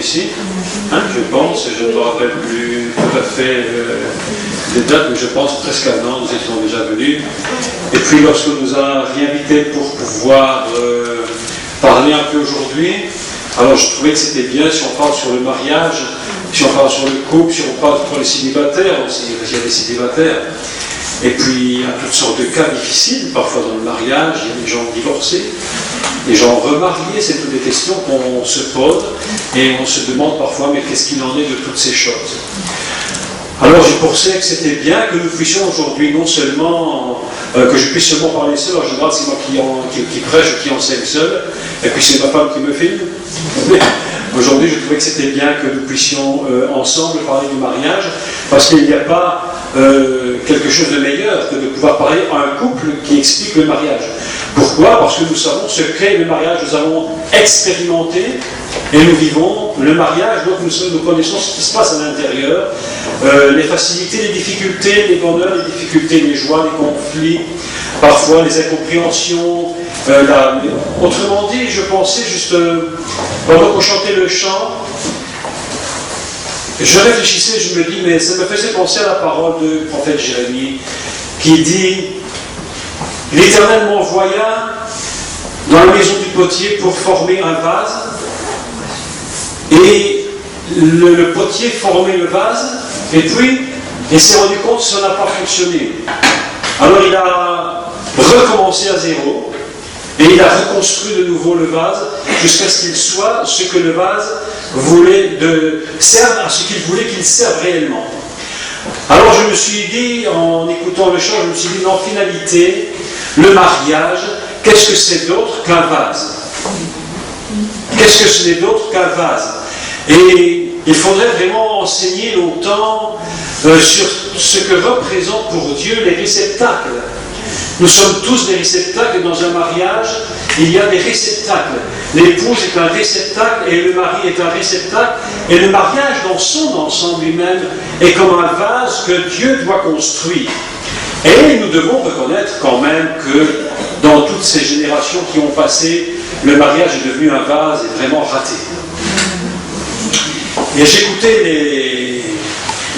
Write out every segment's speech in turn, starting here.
ici, hein, je pense, je ne me rappelle plus tout à fait les dates, mais je pense presque un an, nous étions déjà venus. Et puis lorsqu'on nous a réinvités pour pouvoir parler un peu aujourd'hui, alors je trouvais que c'était bien si on parle sur le mariage, si on parle sur le couple, si on parle pour les célibataires aussi, parce qu'il y a des célibataires. Et puis il y a toutes sortes de cas difficiles, parfois dans le mariage, il y a des gens divorcés, des gens remariés, c'est toutes des questions qu'on se pose et on se demande parfois, mais qu'est-ce qu'il en est de toutes ces choses? Alors j'ai pensé que c'était bien que nous puissions aujourd'hui non seulement, que je puisse seulement parler seul, en général c'est moi qui prêche ou qui enseigne seul, et puis c'est ma femme qui me filme. Mais aujourd'hui je trouvais que c'était bien que nous puissions ensemble parler du mariage, parce qu'il n'y a pas quelque chose de meilleur que de pouvoir parler à un couple qui explique le mariage. Pourquoi? Parce que nous savons ce qu'est le mariage, nous avons expérimenté et nous vivons le mariage, donc nous connaissons ce qui se passe à l'intérieur, les facilités, les difficultés, les bonheurs, les difficultés, les joies, les conflits, parfois les incompréhensions. Autrement dit, je pensais juste, pendant qu'on chantait le chant, je réfléchissais, je me dis, mais ça me faisait penser à la parole du prophète Jérémie, qui dit, l'Éternel m'envoya dans la maison du potier pour former un vase, et le potier formait le vase, et puis il s'est rendu compte que ça n'a pas fonctionné. Alors il a recommencé à zéro, et il a reconstruit de nouveau le vase, jusqu'à ce qu'il soit ce que le vase voulait serve à ce qu'il voulait qu'il serve réellement. Alors je me suis dit, en écoutant le chant, je me suis dit, en finalité, le mariage, qu'est-ce que c'est d'autre qu'un vase? Qu'est-ce que ce n'est d'autre qu'un vase? Et il faudrait vraiment enseigner longtemps sur ce que représentent pour Dieu les réceptacles. Nous sommes tous des réceptacles dans un mariage, il y a des réceptacles. L'épouse est un réceptacle et le mari est un réceptacle. Et le mariage dans son ensemble lui-même est comme un vase que Dieu doit construire. Et nous devons reconnaître quand même que dans toutes ces générations qui ont passé, le mariage est devenu un vase et vraiment raté. Et j'écoutais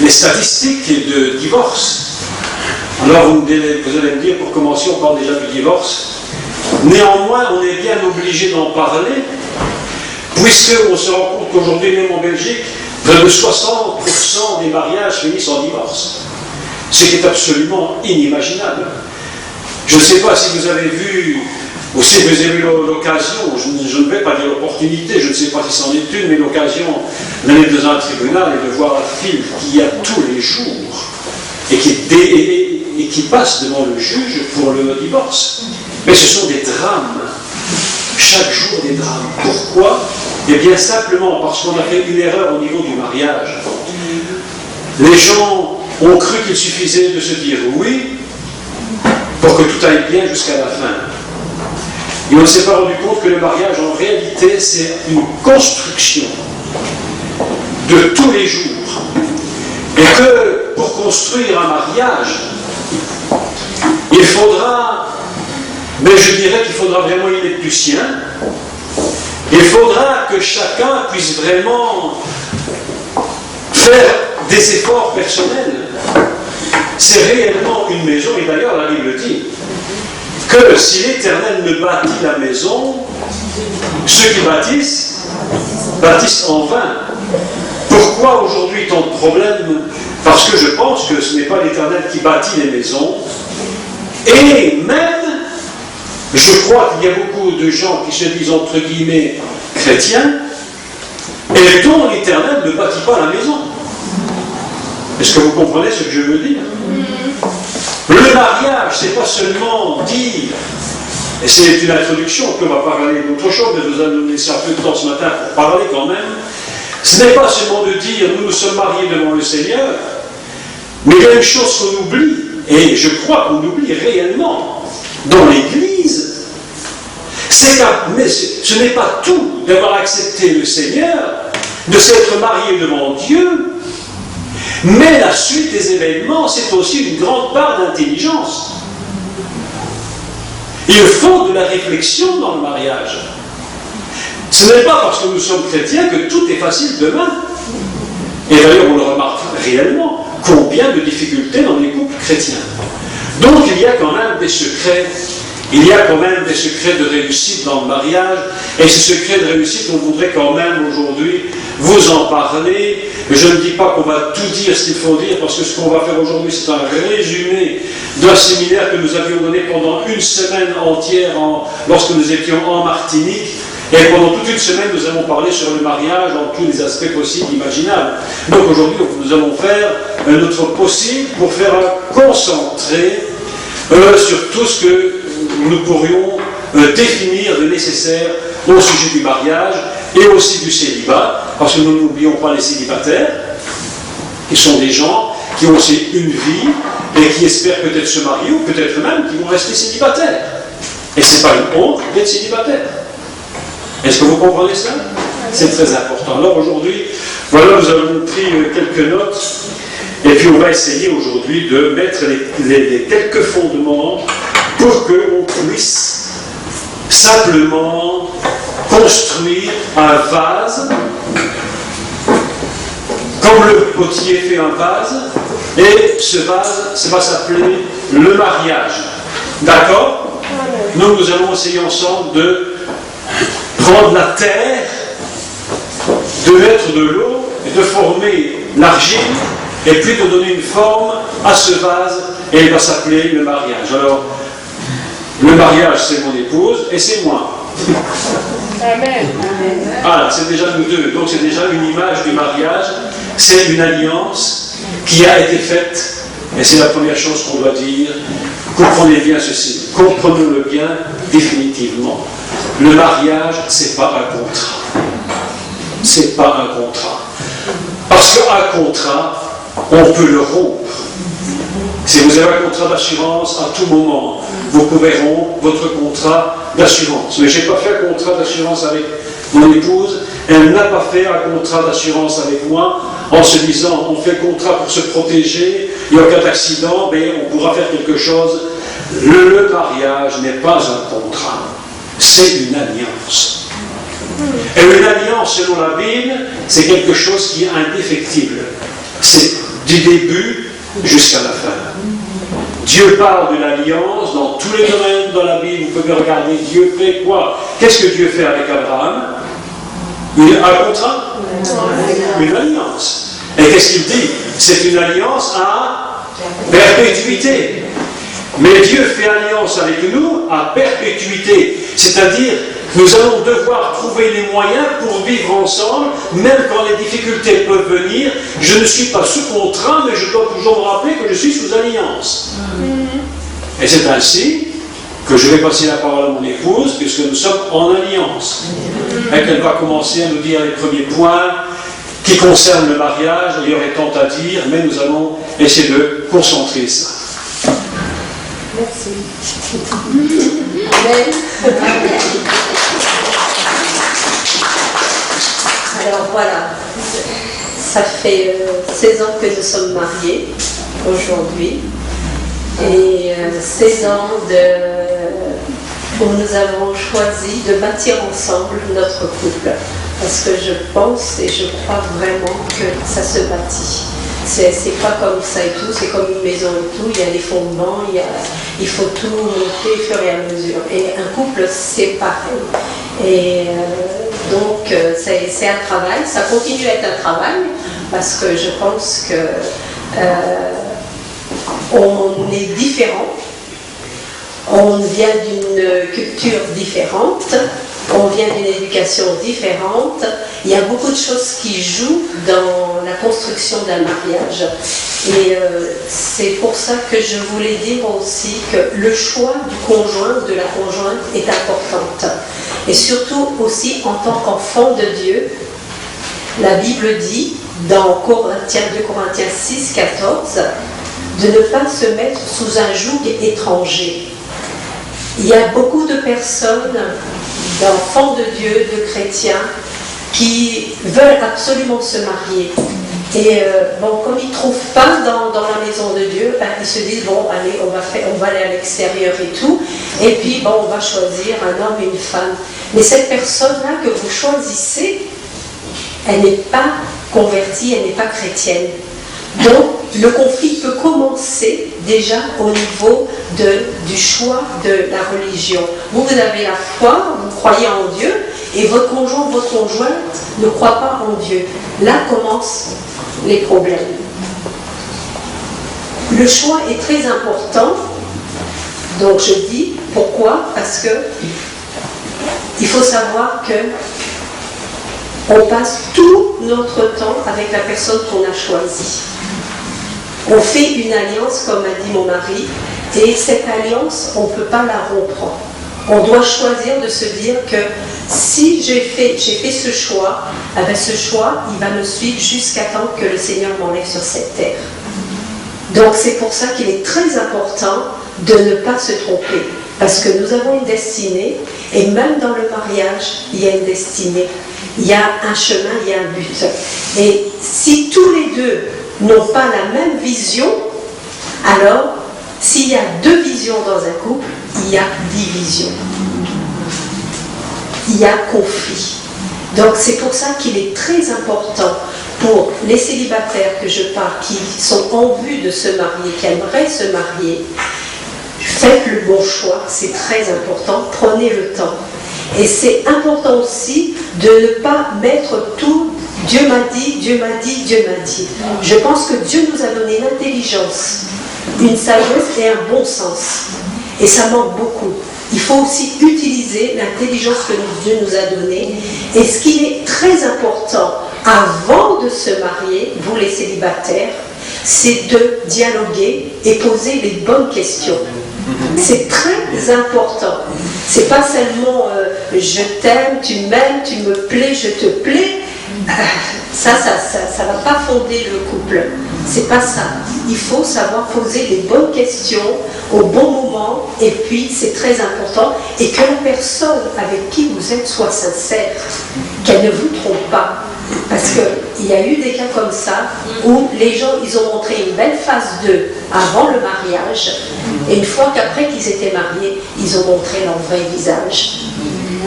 les statistiques de divorce. Alors vous allez me dire, pour commencer, on parle déjà du divorce. Néanmoins, on est bien obligé d'en parler, puisqu'on se rend compte qu'aujourd'hui, même en Belgique, près de 60% des mariages finissent en divorce. Ce qui est absolument inimaginable. Je ne sais pas si vous avez vu, ou si vous avez eu l'occasion, je ne vais pas dire l'opportunité, je ne sais pas si c'en est une, mais l'occasion d'aller dans un tribunal et de voir la file qu'il y a tous les jours, et qui passe devant le juge pour le divorce. Mais ce sont des drames. Chaque jour des drames. Pourquoi? Eh bien simplement parce qu'on a fait une erreur au niveau du mariage. Les gens ont cru qu'il suffisait de se dire oui pour que tout aille bien jusqu'à la fin. Et on ne s'est pas rendu compte que le mariage en réalité c'est une construction de tous les jours. Et que pour construire un mariage, il faudra, mais je dirais qu'il faudra vraiment y mettre du sien. Il faudra que chacun puisse vraiment faire des efforts personnels. C'est réellement une maison, et d'ailleurs la Bible dit que si l'Éternel ne bâtit la maison, ceux qui bâtissent en vain. Pourquoi aujourd'hui tant de problèmes? Parce que je pense que ce n'est pas l'Éternel qui bâtit les maisons. Et même, je crois qu'il y a beaucoup de gens qui se disent entre guillemets chrétiens, et dont l'Éternel ne bâtit pas la maison. Est-ce que vous comprenez ce que je veux dire? Le mariage, c'est pas seulement dire, et c'est une introduction, on va parler d'autre chose, mais nous allons laisser un peu de temps ce matin pour parler quand même. Ce n'est pas seulement de dire nous nous sommes mariés devant le Seigneur, mais il y a une chose qu'on oublie, et je crois qu'on oublie réellement dans l'Église, c'est que ce n'est pas tout d'avoir accepté le Seigneur, de s'être marié devant Dieu, mais la suite des événements, c'est aussi une grande part d'intelligence. Il faut de la réflexion dans le mariage. Ce n'est pas parce que nous sommes chrétiens que tout est facile demain. Et d'ailleurs, on le remarque réellement, combien de difficultés dans les couples chrétiens. Donc, il y a quand même des secrets. Il y a quand même des secrets de réussite dans le mariage. Et ces secrets de réussite, on voudrait quand même aujourd'hui vous en parler. Je ne dis pas qu'on va tout dire ce qu'il faut dire, parce que ce qu'on va faire aujourd'hui, c'est un résumé d'un séminaire que nous avions donné pendant une semaine entière lorsque nous étions en Martinique. Et pendant toute une semaine, nous avons parlé sur le mariage dans tous les aspects possibles, imaginables. Donc aujourd'hui, nous allons faire notre possible pour faire un concentré sur tout ce que nous pourrions définir de nécessaire au sujet du mariage et aussi du célibat, parce que nous n'oublions pas les célibataires, qui sont des gens qui ont aussi une vie et qui espèrent peut-être se marier ou peut-être même qui vont rester célibataires. Et ce n'est pas une honte d'être célibataire. Est-ce que vous comprenez ça? C'est très important. Alors aujourd'hui, voilà, nous avons pris quelques notes et puis on va essayer aujourd'hui de mettre les quelques fondements pour qu'on puisse simplement construire un vase, comme le potier fait un vase, et ce vase, ça va s'appeler le mariage. D'accord? Nous allons essayer ensemble de prendre la terre, de mettre de l'eau et de former l'argile et puis de donner une forme à ce vase et il va s'appeler le mariage. Alors, le mariage c'est mon épouse et c'est moi. Amen. Voilà, c'est déjà nous deux. Donc c'est déjà une image du mariage. C'est une alliance qui a été faite et c'est la première chose qu'on doit dire. Comprenez bien ceci. Comprenez-le bien définitivement. Le mariage, c'est pas un contrat. C'est pas un contrat. Parce qu'un contrat, on peut le rompre. Si vous avez un contrat d'assurance, à tout moment, vous pouvez rompre votre contrat d'assurance. Mais je n'ai pas fait un contrat d'assurance avec mon épouse, elle n'a pas fait un contrat d'assurance avec moi, en se disant, on fait contrat pour se protéger, il n'y a aucun accident, mais on pourra faire quelque chose. Le mariage n'est pas un contrat. C'est une alliance. Et une alliance, selon la Bible, c'est quelque chose qui est indéfectible. C'est du début jusqu'à la fin. Dieu parle de l'alliance dans tous les domaines dans la Bible. Vous pouvez regarder, Dieu fait quoi? Qu'est-ce que Dieu fait avec Abraham? Un contrat? Une alliance. Et qu'est-ce qu'il dit? C'est une alliance à perpétuité. Mais Dieu fait alliance avec nous à perpétuité. C'est-à-dire, nous allons devoir trouver les moyens pour vivre ensemble, même quand les difficultés peuvent venir. Je ne suis pas sous contrat, mais je dois toujours me rappeler que je suis sous alliance. Et c'est ainsi que je vais passer la parole à mon épouse, puisque nous sommes en alliance. Et qu'elle va commencer à nous dire les premiers points qui concernent le mariage. Il y aurait tant à dire, mais nous allons essayer de concentrer ça. Merci. Amen. Alors voilà, ça fait 16 ans que nous sommes mariés aujourd'hui et 16 ans où nous avons choisi de bâtir ensemble notre couple parce que je pense et je crois vraiment que ça se bâtit. C'est pas comme ça et tout, c'est comme une maison et tout, il y a les fondements, il faut tout monter au fur et à mesure. Et un couple, c'est pareil. Et donc, c'est un travail, ça continue à être un travail, parce que je pense que on est différents, on vient d'une culture différente, on vient d'une éducation différente. Il y a beaucoup de choses qui jouent dans la construction d'un mariage. Et c'est pour ça que je voulais dire aussi que le choix du conjoint, de la conjointe est important. Et surtout aussi en tant qu'enfant de Dieu, la Bible dit dans 2 Corinthiens 6, 14, de ne pas se mettre sous un joug étranger. Il y a beaucoup de personnes, d'enfants de Dieu, de chrétiens, qui veulent absolument se marier. Et bon, comme ils ne trouvent pas dans la maison de Dieu, ben, ils se disent, bon, allez, on va aller à l'extérieur et tout. Et puis, bon, on va choisir un homme et une femme. Mais cette personne-là que vous choisissez, elle n'est pas convertie, elle n'est pas chrétienne. Donc, le conflit peut commencer déjà au niveau du choix de la religion. Vous avez la foi, vous croyez en Dieu, et votre conjoint, votre conjointe ne croit pas en Dieu. Là commencent les problèmes. Le choix est très important. Donc je dis, pourquoi? Parce que il faut savoir que on passe tout notre temps avec la personne qu'on a choisie. On fait une alliance, comme a dit mon mari, et cette alliance, on ne peut pas la rompre. On doit choisir de se dire que si j'ai fait ce choix, eh bien ce choix, il va me suivre jusqu'à temps que le Seigneur m'enlève sur cette terre. Donc c'est pour ça qu'il est très important de ne pas se tromper. Parce que nous avons une destinée, et même dans le mariage, il y a une destinée. Il y a un chemin, il y a un but. Et si tous les deux n'ont pas la même vision, alors, s'il y a 2 visions dans un couple, il y a division. Il y a conflit. Donc c'est pour ça qu'il est très important pour les célibataires que je parle, qui sont en vue de se marier, qui aimeraient se marier, faites le bon choix, c'est très important, prenez le temps. Et c'est important aussi de ne pas mettre tout « Dieu m'a dit, Dieu m'a dit, Dieu m'a dit ». Je pense que Dieu nous a donné l'intelligence, une sagesse et un bon sens. Et ça manque beaucoup. Il faut aussi utiliser l'intelligence que Dieu nous a donnée. Et ce qui est très important, avant de se marier, vous les célibataires, c'est de dialoguer et poser les bonnes questions. C'est très important. C'est pas seulement je t'aime, tu m'aimes, tu me plais, je te plais. Ça va pas fonder le couple. C'est pas ça. Il faut savoir poser les bonnes questions au bon moment, et puis c'est très important, et que la personne avec qui vous êtes soit sincère, qu'elle ne vous trompe pas. Parce qu'il y a eu des cas comme ça où les gens, ils ont montré une belle face d'eux avant le mariage, et une fois qu'après qu'ils étaient mariés, ils ont montré leur vrai visage.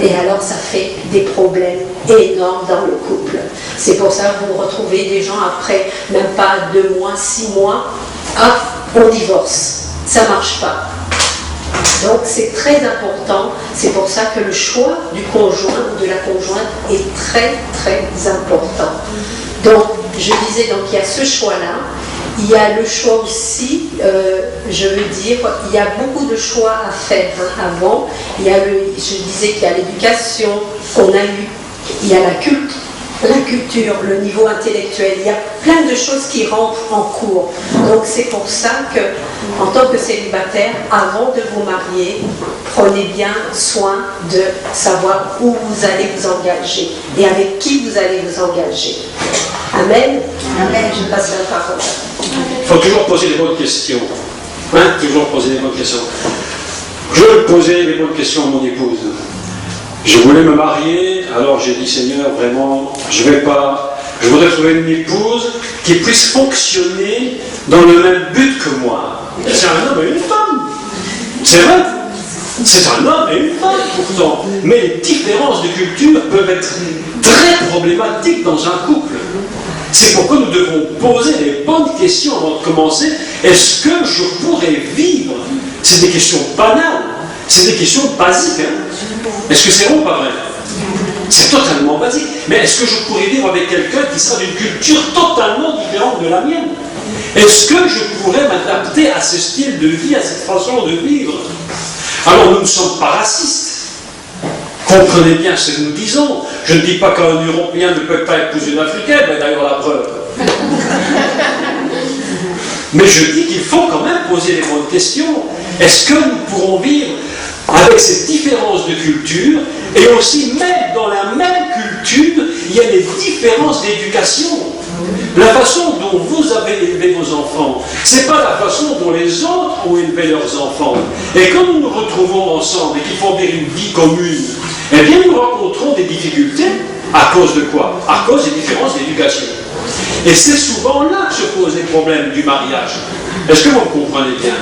Et alors ça fait des problèmes énormes dans le couple. C'est pour ça que vous retrouvez des gens après, même pas 2 mois, 6 mois, hop, on divorce. Ça ne marche pas. Donc c'est très important. C'est pour ça que le choix du conjoint ou de la conjointe est très très important. Donc je disais, donc il y a ce choix-là. Il y a le choix aussi, je veux dire, il y a beaucoup de choix à faire avant. Il y a je disais qu'il y a l'éducation qu'on a eue, il y a la culture, le niveau intellectuel, il y a plein de choses qui rentrent en cours. Donc c'est pour ça que, en tant que célibataire, avant de vous marier, prenez bien soin de savoir où vous allez vous engager et avec qui vous allez vous engager. Amen. Amen. Je passe la parole. Il faut toujours poser les bonnes questions. Toujours poser les bonnes questions. Je posais les bonnes questions à mon épouse. Je voulais me marier, alors j'ai dit, Seigneur, vraiment, je voudrais trouver une épouse qui puisse fonctionner dans le même but que moi. C'est un homme et une femme. C'est vrai. C'est un homme et une femme, pourtant. Mais les différences de culture peuvent être très problématiques dans un couple. C'est pourquoi nous devons poser les bonnes questions avant de commencer. Est-ce que je pourrais vivre? C'est des questions banales, c'est des questions basiques. Est-ce que c'est bon ou pas vrai? C'est totalement basique. Mais est-ce que je pourrais vivre avec quelqu'un qui sera d'une culture totalement différente de la mienne? Est-ce que je pourrais m'adapter à ce style de vie, à cette façon de vivre? Alors nous ne sommes pas racistes. Comprenez bien ce que nous disons. Je ne dis pas qu'un Européen ne peut pas épouser une Africaine, mais d'ailleurs la preuve. Mais je dis qu'il faut quand même poser les bonnes questions. Est-ce que nous pourrons vivre avec ces différences de culture, et aussi même dans la même culture, il y a des différences d'éducation. La façon dont vous avez élevé vos enfants, ce n'est pas la façon dont les autres ont élevé leurs enfants. Et quand nous nous retrouvons ensemble et qu'il faut vivre une vie commune, eh bien nous rencontrons des difficultés. À cause de quoi? À cause des différences d'éducation. Et c'est souvent là que se posent les problèmes du mariage. Est-ce que vous me comprenez bien?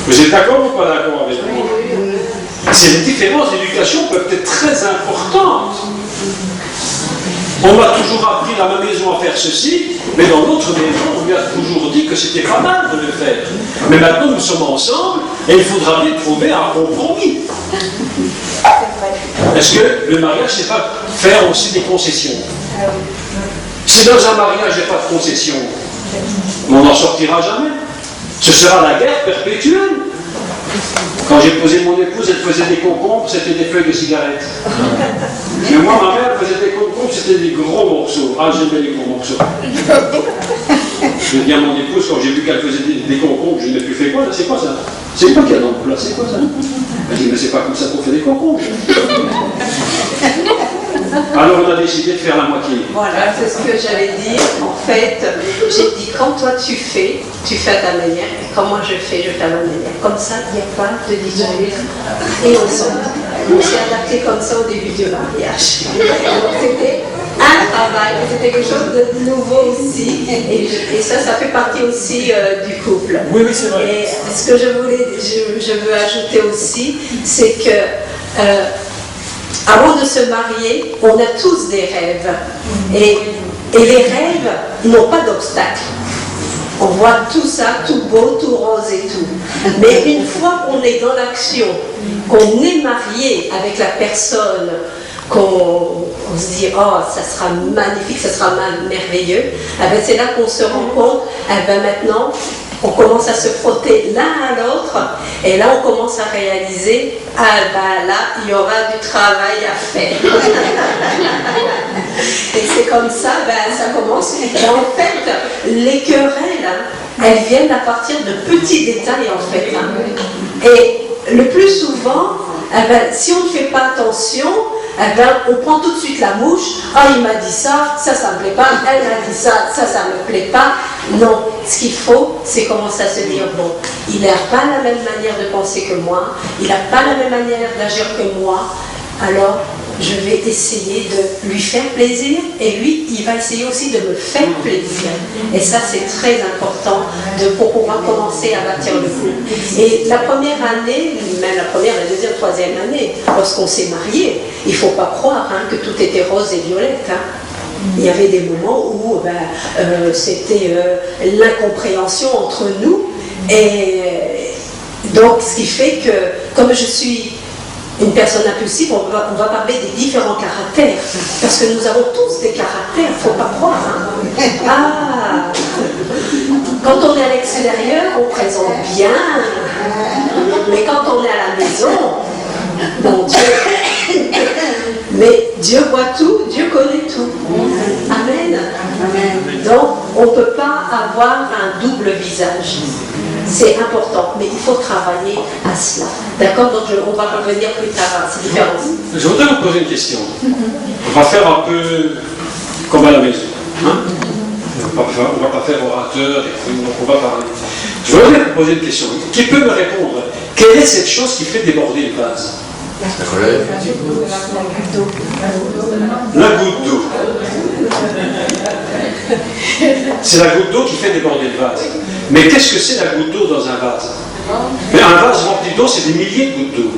Vous êtes d'accord ou pas d'accord avec moi? Ces différences d'éducation peuvent être très importantes. On m'a toujours appris dans ma maison à faire ceci, mais dans notre maison, on lui a toujours dit que c'était pas mal de le faire. Mais maintenant, nous sommes ensemble et il faudra bien trouver un compromis. Est-ce que le mariage, c'est pas faire aussi des concessions? Si dans un mariage, il n'y a pas de concession, on n'en sortira jamais. Ce sera la guerre perpétuelle. Quand j'ai posé mon épouse, elle faisait des concombres, c'était des feuilles de cigarettes. Mais moi, ma mère faisait des concombres, c'était des gros morceaux. Ah, j'aimais les gros morceaux. Je dis à mon épouse, quand j'ai vu qu'elle faisait des concombres, je lui ai dit, mais tu fais quoi là? C'est quoi ça? C'est quoi qu'il y a dans le plat? C'est quoi ça? Elle dit, mais c'est pas comme ça qu'on fait des concombres. Alors on a décidé de faire la moitié. Voilà, c'est ce que j'allais dire. En fait, j'ai dit, quand toi tu fais à ta manière, et quand moi je fais à ma manière. Comme ça, il n'y a pas de dispute. Et on s'est adapté comme ça au début du mariage. Donc c'était un travail, c'était quelque chose de nouveau aussi. Et ça fait partie aussi du couple. Oui, oui, c'est vrai. Et ce que je veux ajouter aussi, c'est que avant de se marier, on a tous des rêves. Et les rêves n'ont pas d'obstacle. On voit tout ça, tout beau, tout rose et tout. Mais une fois qu'on est dans l'action, qu'on est marié avec la personne, qu'on se dit, oh, ça sera magnifique, ça sera merveilleux, c'est là qu'on se rend compte, maintenant, on commence à se frotter l'un à l'autre, et là on commence à réaliser, là, il y aura du travail à faire. Et c'est comme ça, ça commence. Et en fait, les querelles, elles viennent à partir de petits détails en fait. Et le plus souvent, si on ne fait pas attention, on prend tout de suite la mouche. Ah, il m'a dit ça, ça me plaît pas. Elle m'a dit ça, ça me plaît pas. Non, ce qu'il faut, c'est commencer à se dire, bon, il n'a pas la même manière de penser que moi, il n'a pas la même manière d'agir que moi, alors je vais essayer de lui faire plaisir et lui, il va essayer aussi de me faire plaisir. Et ça, c'est très important pour pouvoir commencer à bâtir le couple. Et la première année, même la première, la deuxième, troisième année, lorsqu'on s'est marié, il ne faut pas croire que tout était rose et violette. Il y avait des moments où c'était l'incompréhension entre nous. Et donc, ce qui fait que, comme je suis une personne impulsive, on va parler des différents caractères. Parce que nous avons tous des caractères, il ne faut pas croire. Ah, quand on est à l'extérieur, on présente bien. Mais quand on est à la maison, mon Dieu. Mais Dieu voit tout, Dieu connaît tout. Amen. Donc, on ne peut pas avoir un double visage. C'est important, mais il faut travailler à cela. D'accord? Donc on va revenir plus tard à ces différences. Je voudrais vous poser une question. On va faire un peu comme à la maison. On ne va pas faire orateur, on va parler. Je voudrais vous poser une question. Qui peut me répondre? Quelle est cette chose qui fait déborder le vase? La colère. La goutte d'eau. C'est la goutte d'eau qui fait déborder le vase. Mais qu'est-ce que c'est la goutte d'eau dans un vase? Mais un vase rempli d'eau, c'est des milliers de gouttes d'eau.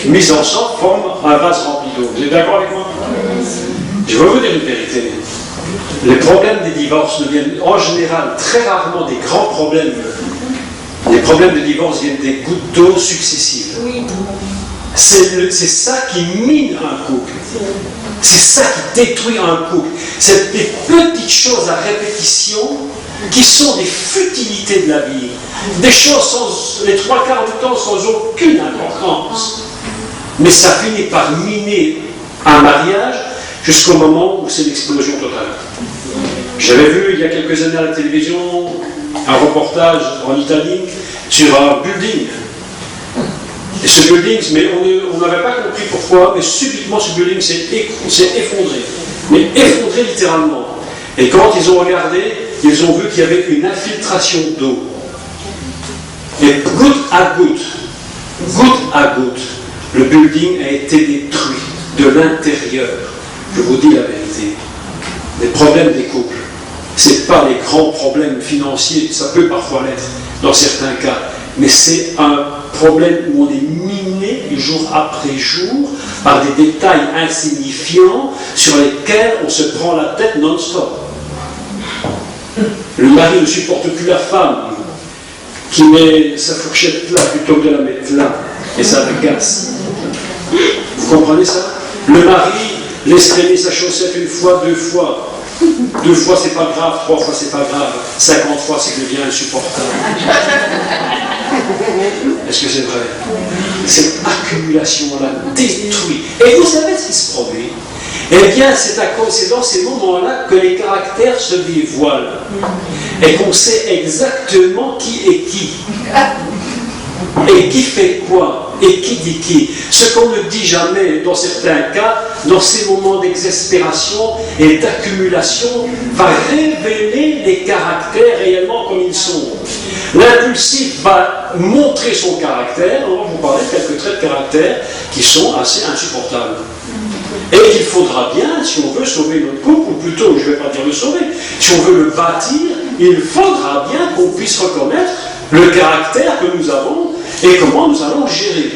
Mises ensemble forment un vase rempli d'eau. Vous êtes d'accord avec moi? Je vais vous dire une vérité. Les problèmes des divorces ne viennent en général, très rarement, des grands problèmes. Les problèmes de divorce viennent des gouttes d'eau successives. C'est ça qui mine un couple. C'est ça qui détruit un couple. C'est des petites choses à répétition qui sont des futilités de la vie. Des choses, les trois quarts du temps, sans aucune importance. Mais ça finit par miner un mariage jusqu'au moment où c'est l'explosion totale. J'avais vu il y a quelques années à la télévision un reportage en Italie sur un building. Et ce building, mais on n'avait pas compris pourquoi, mais subitement ce building s'est effondré. Mais effondré littéralement. Et quand ils ont regardé, ils ont vu qu'il y avait une infiltration d'eau. Et goutte à goutte, le building a été détruit de l'intérieur. Je vous dis la vérité. les problèmes des couples, ce n'est pas les grands problèmes financiers, ça peut parfois l'être dans certains cas, mais c'est un problème où on est miné jour après jour par des détails insignifiants sur lesquels on se prend la tête non-stop. Le mari ne supporte plus la femme qui met sa fourchette là plutôt que de la mettre là, et ça l'agace. Vous comprenez ça? Le mari laisse traîner sa chaussette une fois, deux fois. 2 fois c'est pas grave, 3 fois c'est pas grave, 50 fois ça devient insupportable. Est-ce que c'est vrai? Cette accumulation-là détruit. Et vous savez ce qui se produit? Eh bien, c'est dans ces moments-là que les caractères se dévoilent et qu'on sait exactement qui est qui. Et qui fait quoi? Et qui dit qui? Ce qu'on ne dit jamais dans certains cas, dans ces moments d'exaspération et d'accumulation, va révéler les caractères réellement comme ils sont. L'impulsif va montrer son caractère. On va vous parler de quelques traits de caractère qui sont assez insupportables. Et qu'il faudra bien, si on veut sauver notre couple, ou plutôt, je ne vais pas dire le sauver, si on veut le bâtir, il faudra bien qu'on puisse reconnaître le caractère que nous avons et comment nous allons gérer.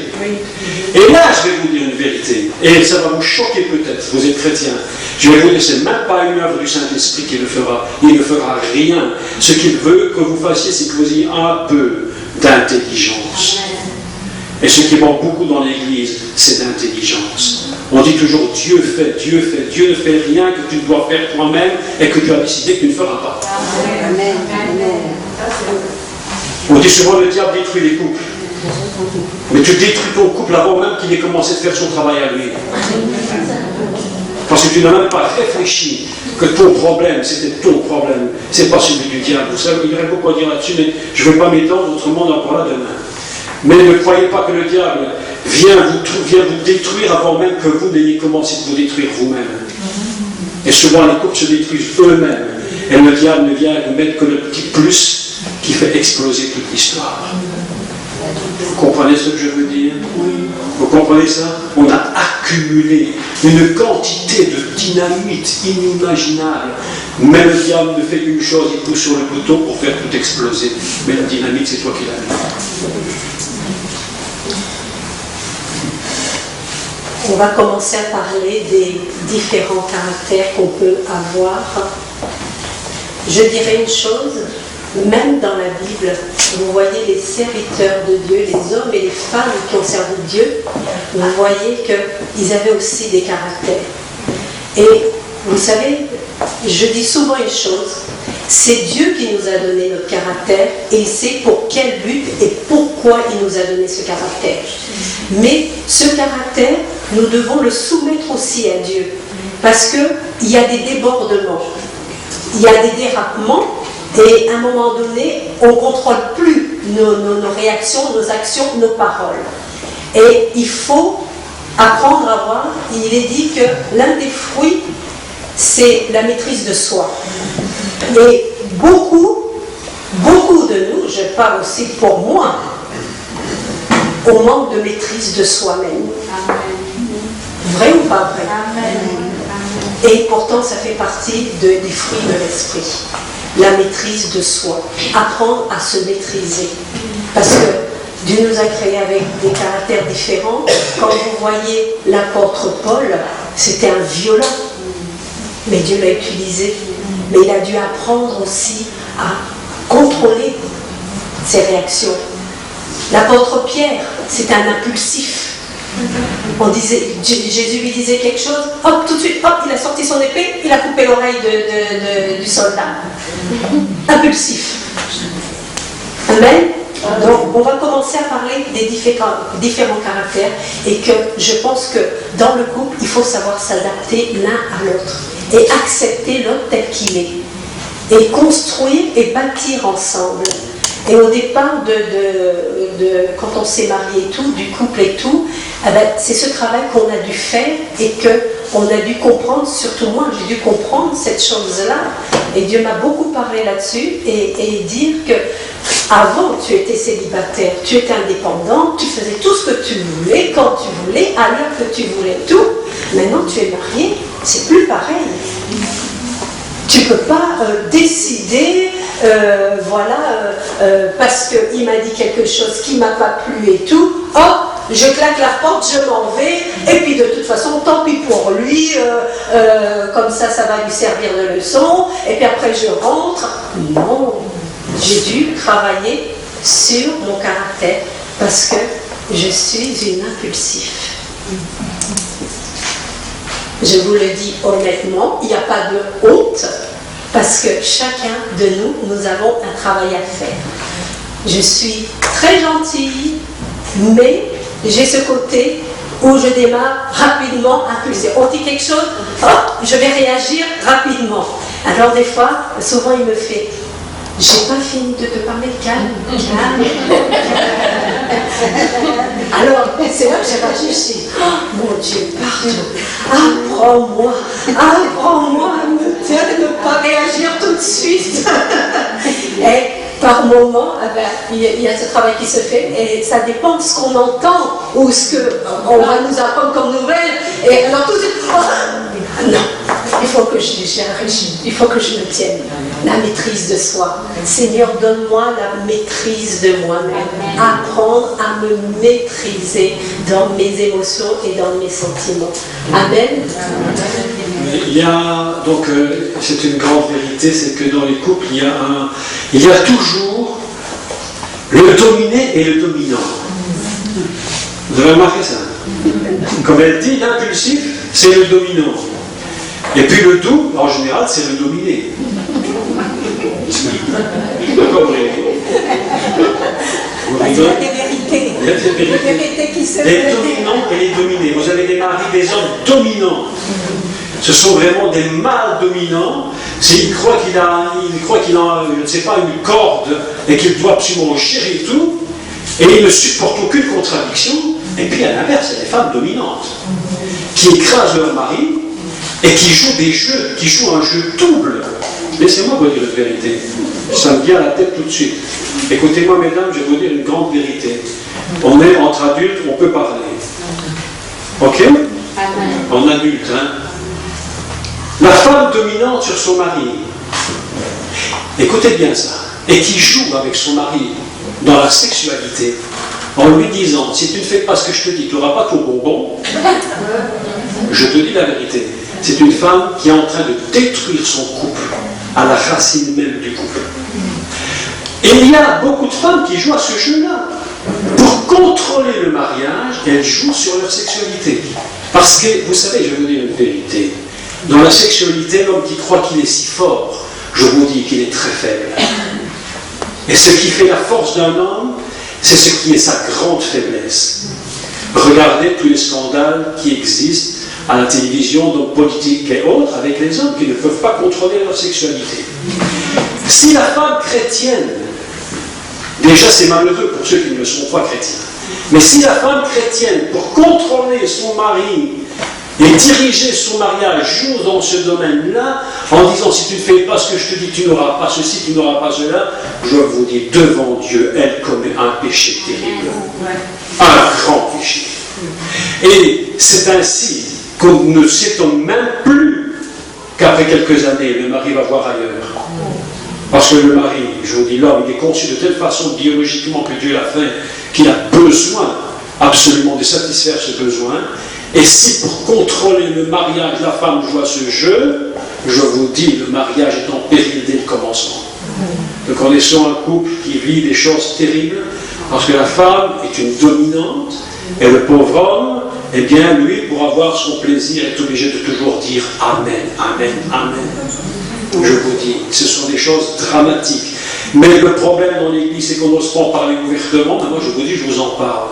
Et là, je vais vous dire une vérité, et ça va vous choquer peut-être, vous êtes chrétien. Je vais vous dire, c'est même pas une œuvre du Saint-Esprit qui le fera. Il ne fera rien. Ce qu'il veut que vous fassiez, c'est que vous ayez un peu d'intelligence. Et ce qui manque beaucoup dans l'Église, c'est d'intelligence. On dit toujours Dieu fait, Dieu fait. Dieu ne fait rien que tu dois faire toi-même et que tu as décidé que tu ne feras pas. Amen. On dit souvent le diable détruit les couples. Mais tu détruis ton couple avant même qu'il ait commencé de faire son travail à lui. Parce que tu n'as même pas réfléchi que ton problème, c'était ton problème. C'est pas celui du diable. Vous savez, il y aurait beaucoup à dire là-dessus, mais je ne vais pas m'étendre, autrement on en parlera demain. Mais ne croyez pas que le diable vient vous détruire avant même que vous n'ayez commencé de vous détruire vous-même. Et souvent les couples se détruisent eux-mêmes. Et le diable ne vient ne mettre que le petit plus qui fait exploser toute l'histoire. Vous comprenez ce que je veux dire? Vous comprenez ça? On a accumulé une quantité de dynamite inimaginable. Mais le diable ne fait qu'une chose, il pousse sur le bouton pour faire tout exploser. Mais la dynamite, c'est toi qui l'as mis. On va commencer à parler des différents caractères qu'on peut avoir. Je dirais une chose, même dans la Bible, vous voyez les serviteurs de Dieu, les hommes et les femmes qui ont servi Dieu, vous voyez qu'ils avaient aussi des caractères. Et vous savez, je dis souvent une chose, c'est Dieu qui nous a donné notre caractère et il sait pour quel but et pourquoi il nous a donné ce caractère. Mais ce caractère, nous devons le soumettre aussi à Dieu parce qu'il y a des débordements, il y a des dérapements et à un moment donné, on ne contrôle plus nos réactions, nos actions, nos paroles. Et il faut apprendre à voir, il est dit que l'un des fruits, c'est la maîtrise de soi. Et beaucoup de nous, je parle aussi pour moi, on manque de maîtrise de soi-même. Vrai ou pas vrai? Amen. Et pourtant, ça fait partie des fruits de l'esprit. La maîtrise de soi. Apprendre à se maîtriser. Parce que Dieu nous a créés avec des caractères différents. Quand vous voyez l'apôtre Paul, c'était un violent. Mais Dieu l'a utilisé. Mais il a dû apprendre aussi à contrôler ses réactions. L'apôtre Pierre, c'est un impulsif. On disait, Jésus lui disait quelque chose, hop, tout de suite, hop, il a sorti son épée, il a coupé l'oreille du soldat. Impulsif. Amen. Donc, on va commencer à parler des différents caractères et que je pense que dans le couple, il faut savoir s'adapter l'un à l'autre et accepter l'autre tel qu'il est et construire et bâtir ensemble. Et au départ, quand on s'est marié et tout, du couple et tout, eh ben, c'est ce travail qu'on a dû faire et qu'on a dû comprendre, surtout moi, j'ai dû comprendre cette chose-là. Et Dieu m'a beaucoup parlé là-dessus et dire que avant, tu étais célibataire, tu étais indépendant, tu faisais tout ce que tu voulais, quand tu voulais, à l'heure que tu voulais, tout. Maintenant, tu es marié, c'est plus pareil. Tu ne peux pas décider, parce qu'il m'a dit quelque chose qui ne m'a pas plu et tout, hop, je claque la porte, je m'en vais, et puis de toute façon, tant pis pour lui, comme ça va lui servir de leçon, et puis après je rentre. Non, j'ai dû travailler sur mon caractère, parce que je suis une impulsive. Je vous le dis honnêtement, il n'y a pas de honte, parce que chacun de nous avons un travail à faire. Je suis très gentille, mais j'ai ce côté où je démarre rapidement, impulsée. On dit quelque chose, hop, je vais réagir rapidement. Alors des fois, souvent il me fait, j'ai pas fini de te parler, calme. Alors, c'est là que j'ai réagi, je dis, oh, mon Dieu, pardon, apprends-moi à me taire et ne pas réagir tout de suite. Et par moment, il y a ce travail qui se fait, et ça dépend de ce qu'on entend, ou ce qu'on va nous apprendre comme nouvelle, et alors tout de suite, non, il faut que j'ai un régime, il faut que je me tienne, la maîtrise de soi. Seigneur, donne-moi la maîtrise de moi-même, apprendre à me maîtriser dans mes émotions et dans mes sentiments. Amen. Il y a, donc, c'est une grande vérité, c'est que dans les couples, il y a toujours le dominé et le dominant. Vous avez remarqué ça? Comme elle dit, l'impulsif, c'est le dominant. Et puis le doux, en général, c'est le dominé. D'accord, vous il y a des vérités. Il y a des vérités qui se les dominants et les dominés. Vous avez des maris, des hommes dominants. Ce sont vraiment des mâles dominants. Il croit qu'il a, je ne sais pas, une corde et qu'il doit absolument gérer tout. Et il ne supporte aucune contradiction. Et puis à l'inverse, il y a des femmes dominantes qui écrasent leur mari et qui jouent des jeux, qui jouent un jeu double. Laissez-moi vous dire une vérité. Ça me vient à la tête tout de suite. Écoutez-moi, mesdames, je vais vous dire une grande vérité. On est entre adultes, on peut parler. Ok? En adulte, hein? La femme dominante sur son mari, écoutez bien ça, et qui joue avec son mari dans la sexualité, en lui disant, si tu ne fais pas ce que je te dis, tu n'auras pas ton bonbon, je te dis la vérité. C'est une femme qui est en train de détruire son couple, à la racine même du couple. Et il y a beaucoup de femmes qui jouent à ce jeu-là. Pour contrôler le mariage, elles jouent sur leur sexualité. Parce que, vous savez, je vais vous dire une vérité. Dans la sexualité, l'homme qui croit qu'il est si fort, je vous dis qu'il est très faible. Et ce qui fait la force d'un homme, c'est ce qui est sa grande faiblesse. Regardez tous les scandales qui existent à la télévision, donc politique et autres, avec les hommes qui ne peuvent pas contrôler leur sexualité. Si la femme chrétienne, déjà c'est malheureux pour ceux qui ne sont pas chrétiens, mais si la femme chrétienne, pour contrôler son mari et diriger son mariage, joue dans ce domaine-là, en disant si tu ne fais pas ce que je te dis, tu n'auras pas ceci, tu n'auras pas cela, je vous dis, devant Dieu, elle commet un péché terrible. Un grand péché. Et c'est ainsi qu'on ne s'étonne même plus qu'après quelques années, le mari va voir ailleurs. Parce que le mari, je vous dis, l'homme, il est conçu de telle façon biologiquement que Dieu l'a fait, qu'il a besoin absolument de satisfaire ce besoin. Et si pour contrôler le mariage, la femme joue à ce jeu, je vous dis, le mariage est en péril dès le commencement. Nous connaissons un couple qui vit des choses terribles, parce que la femme est une dominante, et le pauvre homme, eh bien, lui, pour avoir son plaisir, est obligé de toujours dire Amen, Amen, Amen. Je vous dis, ce sont des choses dramatiques. Mais le problème dans l'Église, c'est qu'on n'ose pas en parler ouvertement. Mais moi, je vous dis, je vous en parle.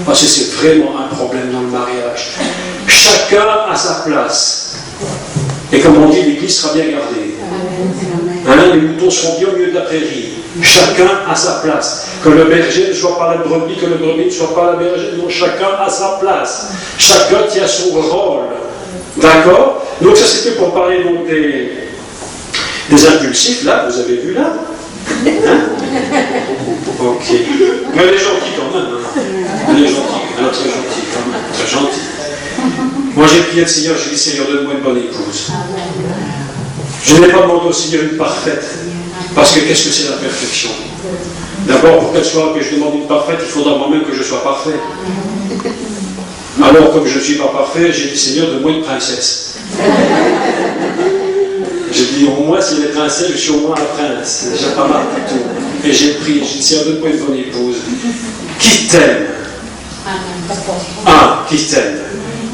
Parce que c'est vraiment un problème dans le mariage. Chacun a sa place. Et comme on dit, l'Église sera bien gardée. Hein, les moutons seront bien au milieu de la prairie. Chacun a sa place. Que le berger ne soit pas la brebis, que le brebis ne soit pas la berger. Non, chacun a sa place. Chacun tient son rôle. D'accord? Donc ça, c'était pour parler donc des impulsifs, là, vous avez vu là. Hein? Ok. Mais elle est gentille quand même. Hein? Elle est gentille, elle est très gentille quand même. Très gentille. Moi j'ai prié le Seigneur, j'ai dit Seigneur, donne-moi une bonne épouse. Je n'ai pas demandé au Seigneur une parfaite, parce que qu'est-ce que c'est la perfection? D'abord, pour que je demande une parfaite, il faudra moi-même que je sois parfait. Alors, comme je ne suis pas parfait, j'ai dit, Seigneur, donne-moi une princesse. J'ai dit, au moins, si elle est princesse, je suis au moins la prince. C'est déjà pas mal du tout. Et j'ai prié, j'ai dit, Seigneur, donne-moi une bonne épouse. Qui t'aime? Qui t'aime.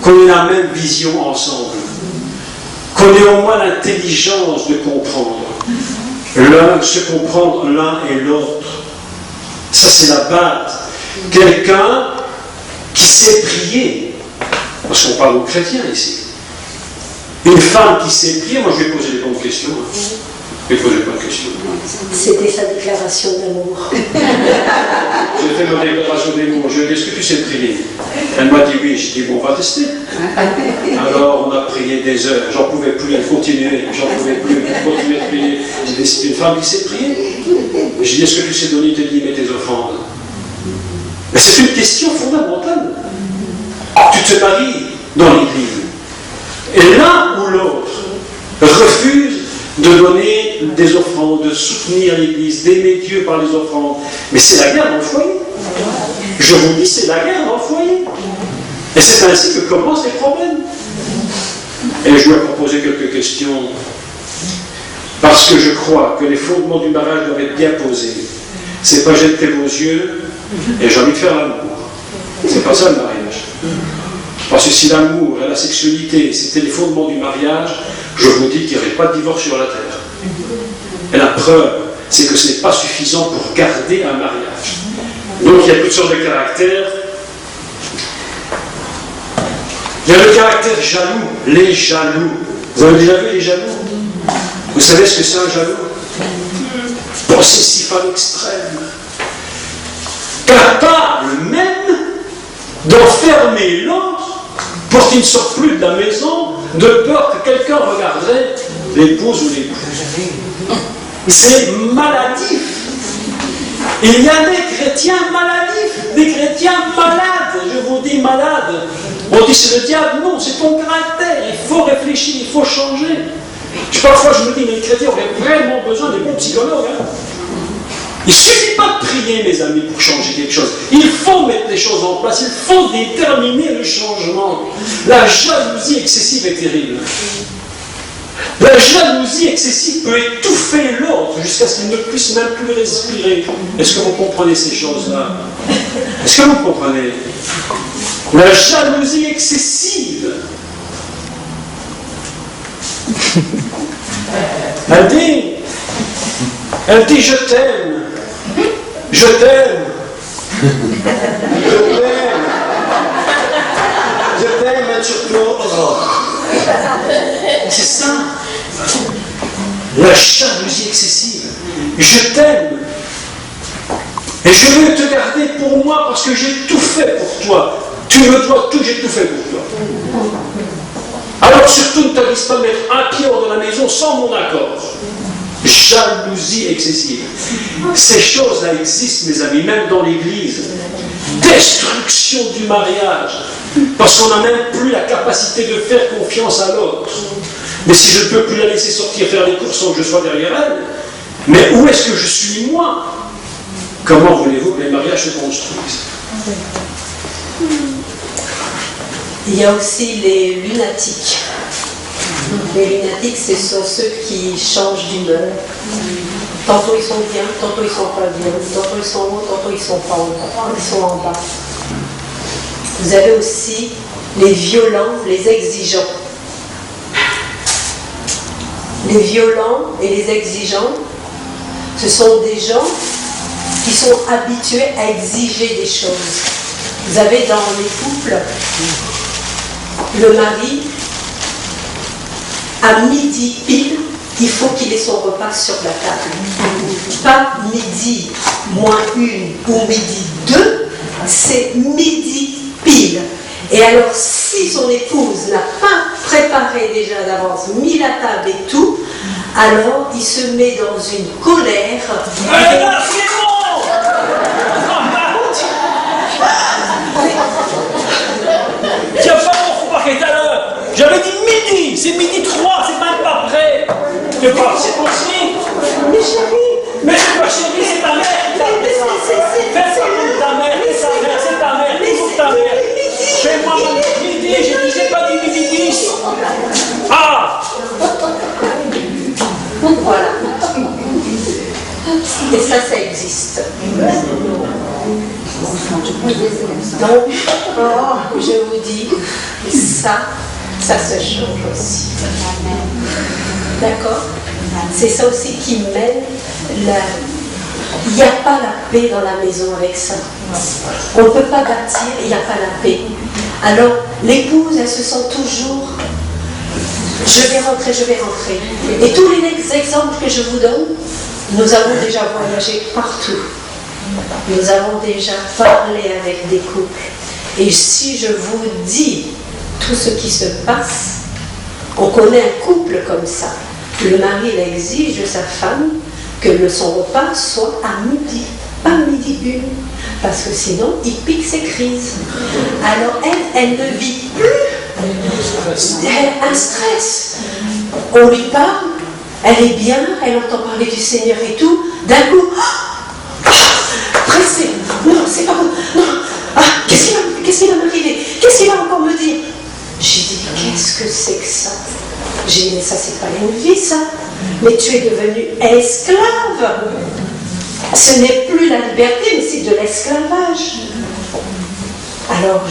Qu'on ait la même vision ensemble. Qu'on ait au moins l'intelligence de comprendre. Se comprendre l'un et l'autre. Ça, c'est la base. Quelqu'un qui sait prier. Parce qu'on parle aux chrétiens ici. Une femme qui sait prier, moi je vais poser les bonnes questions. Je vais poser les bonnes questions. C'était sa déclaration d'amour. J'ai fait ma déclaration d'amour. Je lui ai dit, est-ce que tu sais prier? Elle m'a dit oui. J'ai dit, bon, on va tester. Alors on a prié des heures. J'en pouvais plus, elle continuait. J'en pouvais plus, elle continuait de prier. J'ai dit, c'est une femme qui sait prier. J'ai dit, est-ce que tu sais donner tes dîmes et tes offrandes? Mais c'est une question fondamentale. Tu te maries dans l'église. Et l'un ou l'autre refuse de donner des offrandes, de soutenir l'église, d'aimer Dieu par les offrandes. Mais c'est la guerre dans le foyer. Je vous dis, c'est la guerre dans le foyer. Et c'est ainsi que commencent les problèmes. Et je dois proposer quelques questions. Parce que je crois que les fondements du mariage doivent être bien posés. C'est pas jeter vos yeux et j'ai envie de faire l'amour. C'est pas ça le mariage. Parce que si l'amour et la sexualité, c'était les fondements du mariage, je vous dis qu'il n'y aurait pas de divorce sur la terre. Et la preuve, c'est que ce n'est pas suffisant pour garder un mariage. Donc il y a toutes sortes de caractères. Il y a le caractère jaloux, les jaloux. Vous avez déjà vu les jaloux? Vous savez ce que c'est un jaloux? Possessif à l'extrême. Capable même d'enfermer l'autre pour qu'il ne sorte plus de la maison de peur que quelqu'un regarderait l'épouse ou l'époux. C'est maladif. Il y a des chrétiens maladifs, des chrétiens malades, je vous dis malades. On dit c'est le diable, non, c'est ton caractère, il faut réfléchir, il faut changer. Parfois je me dis, mais les chrétiens auraient vraiment besoin de bons psychologues. Il ne suffit pas de prier, mes amis, pour changer quelque chose. Il faut mettre les choses en place, il faut déterminer le changement. La jalousie excessive est terrible. La jalousie excessive peut étouffer l'autre jusqu'à ce qu'il ne puisse même plus respirer. Est-ce que vous comprenez ces choses-là? Est-ce que vous comprenez? La jalousie excessive. Elle dit je t'aime. Je t'aime. Je t'aime. Je t'aime, mais surtout. C'est ça. La jalousie excessive. Je t'aime. Et je veux te garder pour moi parce que j'ai tout fait pour toi. Tu me dois tout, j'ai tout fait pour toi. Alors surtout ne t'avise pas de mettre un pied hors de la maison sans mon accord. Jalousie excessive. Ces choses-là existent, mes amis, même dans l'église. Destruction du mariage. Parce qu'on n'a même plus la capacité de faire confiance à l'autre. Mais si je ne peux plus la laisser sortir faire les courses sans que je sois derrière elle, mais où est-ce que je suis moi? Comment voulez-vous que les mariages se construisent? Il y a aussi les lunatiques. Les lunatiques, ce sont ceux qui changent d'humeur. Tantôt ils sont bien, tantôt ils sont pas bien, tantôt ils sont hauts, tantôt ils sont pas en bas, ils sont en bas. Vous avez aussi les violents, les exigeants. Les violents et les exigeants, ce sont des gens qui sont habitués à exiger des choses. Vous avez dans les couples, le mari, à midi pile, il faut qu'il ait son repas sur la table. Pas midi moins une ou midi deux, c'est midi pile. Et alors, si son épouse n'a pas préparé déjà d'avance, mis la table et tout, alors il se met dans une colère. Tiens, pas mon repas qui est à l'heure. J'avais dit midi, c'est midi 3, c'est même pas prêt. De quoi? C'est possible? Mais chérie, Mais c'est pas chérie, c'est ta mère qui t'a fait ça. Fais ça pour ta mère, c'est ta mère, pour ta mère. Fais-moi ma midi, je disais pas du midi. Ah! voilà. Et ça existe. Donc, je vous dis, ça se change aussi. D'accord? C'est ça aussi qui mène la... Il n'y a pas la paix dans la maison avec ça. On ne peut pas bâtir, il n'y a pas la paix. Alors, l'épouse, elle se sent toujours... Je vais rentrer. Et tous les exemples que je vous donne, nous avons déjà voyagé partout. Nous avons déjà parlé avec des couples. Et si je vous dis tout ce qui se passe, on connaît un couple comme ça. Le mari il exige de sa femme que son repas soit à midi, pas midi une, parce que sinon il pique ses crises. Alors elle ne vit plus un stress. On lui parle, elle est bien, elle entend parler du Seigneur et tout, d'un coup, pressée, non, c'est pas bon, non, qu'est-ce qui va m'arriver? Qu'est-ce qu'il va encore me dire? J'ai dit, qu'est-ce que c'est que ça? J'ai dit, mais ça, c'est pas une vie, ça. Mais tu es devenu esclave. Ce n'est plus la liberté, mais c'est de l'esclavage. Alors,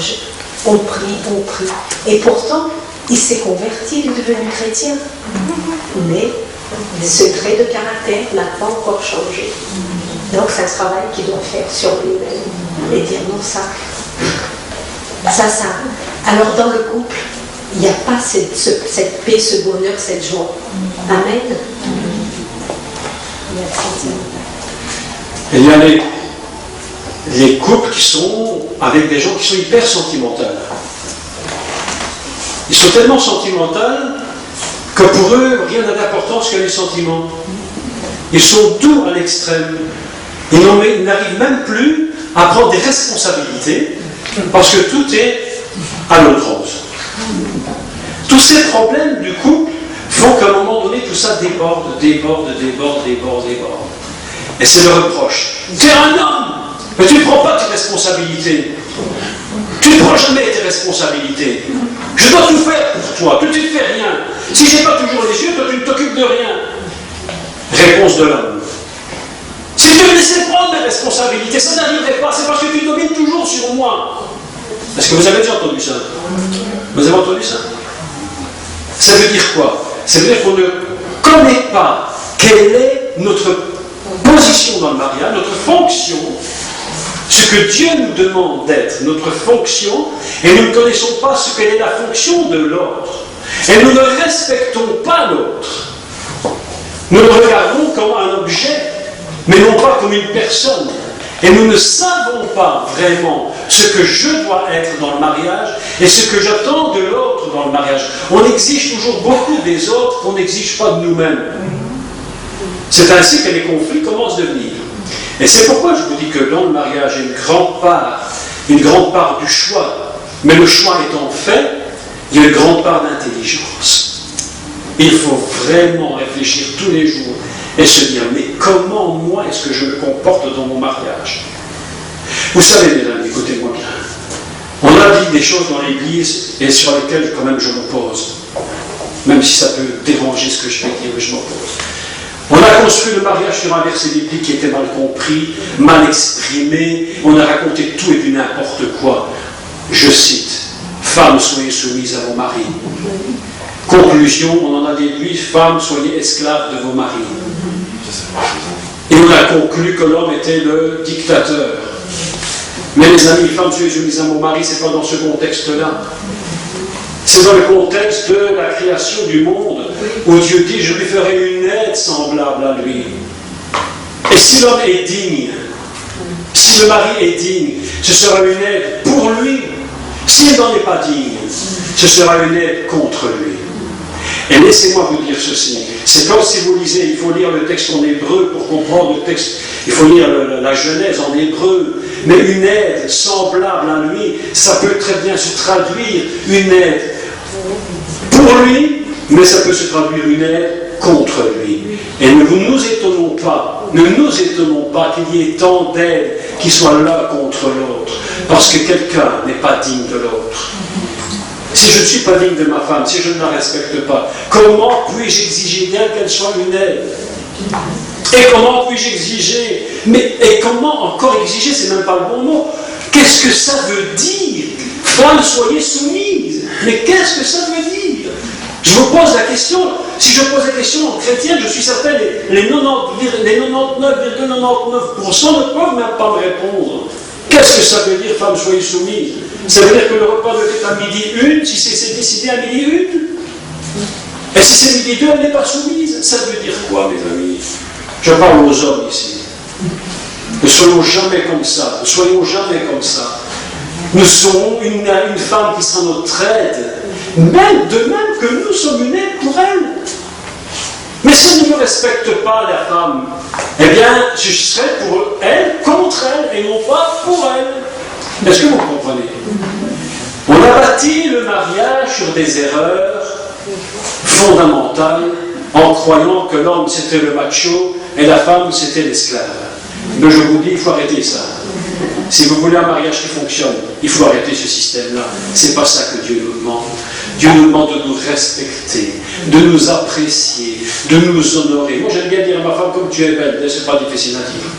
on prie. Et pourtant, il s'est converti, il est devenu chrétien. Mais ce trait de caractère n'a pas encore changé. Donc, c'est un travail qu'il doit faire sur lui-même. Et dire, non, ça. Alors, dans le couple, il n'y a pas cette paix, ce bonheur, cette joie. Amen. Il y a les couples qui sont avec des gens qui sont hyper sentimentaux. Ils sont tellement sentimentaux que pour eux, rien n'a d'importance que les sentiments. Ils sont doux à l'extrême. Ils n'arrivent même plus à prendre des responsabilités parce que tout est à l'outrance. Tous ces problèmes du couple font qu'à un moment donné, tout ça déborde. Et c'est le reproche. Tu es un homme, mais tu ne prends pas tes responsabilités. Tu ne prends jamais tes responsabilités. Je dois tout faire pour toi, tu ne fais rien. Si je n'ai pas toujours les yeux, toi tu ne t'occupes de rien. Réponse de l'homme. Si tu me laissais prendre mes responsabilités, ça n'arriverait pas, c'est parce que tu domines toujours sur moi. Est-ce que vous avez déjà entendu ça? Vous avez entendu ça? Ça veut dire quoi? Ça veut dire qu'on ne connaît pas quelle est notre position dans le mariage, notre fonction, ce que Dieu nous demande d'être, notre fonction, et nous ne connaissons pas ce qu'elle est la fonction de l'autre. Et nous ne respectons pas l'autre. Nous le regardons comme un objet, mais non pas comme une personne. Et nous ne savons pas vraiment ce que je dois être dans le mariage et ce que j'attends de l'autre dans le mariage. On exige toujours beaucoup des autres qu'on n'exige pas de nous-mêmes. C'est ainsi que les conflits commencent de venir. Et c'est pourquoi je vous dis que dans le mariage, il y a une grande part du choix. Mais le choix étant fait, il y a une grande part d'intelligence. Il faut vraiment réfléchir tous les jours et se dire, mais comment moi est-ce que je me comporte dans mon mariage? Vous savez, mesdames, écoutez-moi bien. On a dit des choses dans l'Église et sur lesquelles quand même je m'oppose. Même si ça peut déranger ce que je vais dire, mais je m'oppose. On a construit le mariage sur un verset biblique qui était mal compris, mal exprimé, on a raconté tout et du n'importe quoi. Je cite, « Femmes, soyez soumises à vos maris. » Conclusion, on en a déduit, « Femmes, soyez esclaves de vos maris. » Et on a conclu que l'homme était le dictateur. Mais les amis, femmes, soyez soumises à vos maris, ce n'est pas dans ce contexte-là. C'est dans le contexte de la création du monde, où Dieu dit, je lui ferai une aide semblable à lui. Et si l'homme est digne, si le mari est digne, ce sera une aide pour lui. S'il n'en est pas digne, ce sera une aide contre lui. Et laissez-moi vous dire ceci, c'est comme si vous lisez, il faut lire le texte en hébreu pour comprendre le texte, il faut lire la Genèse en hébreu, mais une aide semblable à lui, ça peut très bien se traduire une aide pour lui, mais ça peut se traduire une aide contre lui. Et ne nous étonnons pas qu'il y ait tant d'aides qui soient là contre l'autre, parce que quelqu'un n'est pas digne de l'autre. Si je ne suis pas digne de ma femme, si je ne la respecte pas, comment puis-je exiger d'elle qu'elle soit une aide? Et comment puis-je exiger? Et comment encore exiger? C'est même pas le bon mot. Qu'est-ce que ça veut dire? Femmes, soyez soumises. Mais qu'est-ce que ça veut dire? Je vous pose la question. Si je pose la question en chrétienne, je suis certain les 99,99% ne peuvent même pas me répondre. Qu'est-ce que ça veut dire, femmes, soyez soumises? Ça veut dire que le repas doit être à midi 1, si c'est décidé à midi 1. Et si c'est midi 2, elle n'est pas soumise. Ça veut dire quoi, mes amis? Je parle aux hommes ici. Ne soyons jamais comme ça. Ne soyons jamais comme ça. Nous serons une femme qui sera notre aide. Même de même que nous sommes une aide pour elle. Mais si elle ne me respecte pas, la femme, eh bien, je serai pour elle, contre elle, et non pas pour elle. Est-ce que vous comprenez? On a bâti le mariage sur des erreurs fondamentales en croyant que l'homme c'était le macho et la femme c'était l'esclave. Mais je vous dis, il faut arrêter ça. Si vous voulez un mariage qui fonctionne, il faut arrêter ce système-là. C'est pas ça que Dieu nous demande. Dieu nous demande de nous respecter, de nous apprécier, de nous honorer. Moi j'aime bien dire à ma femme, comme tu es belle, c'est pas difficile à dire.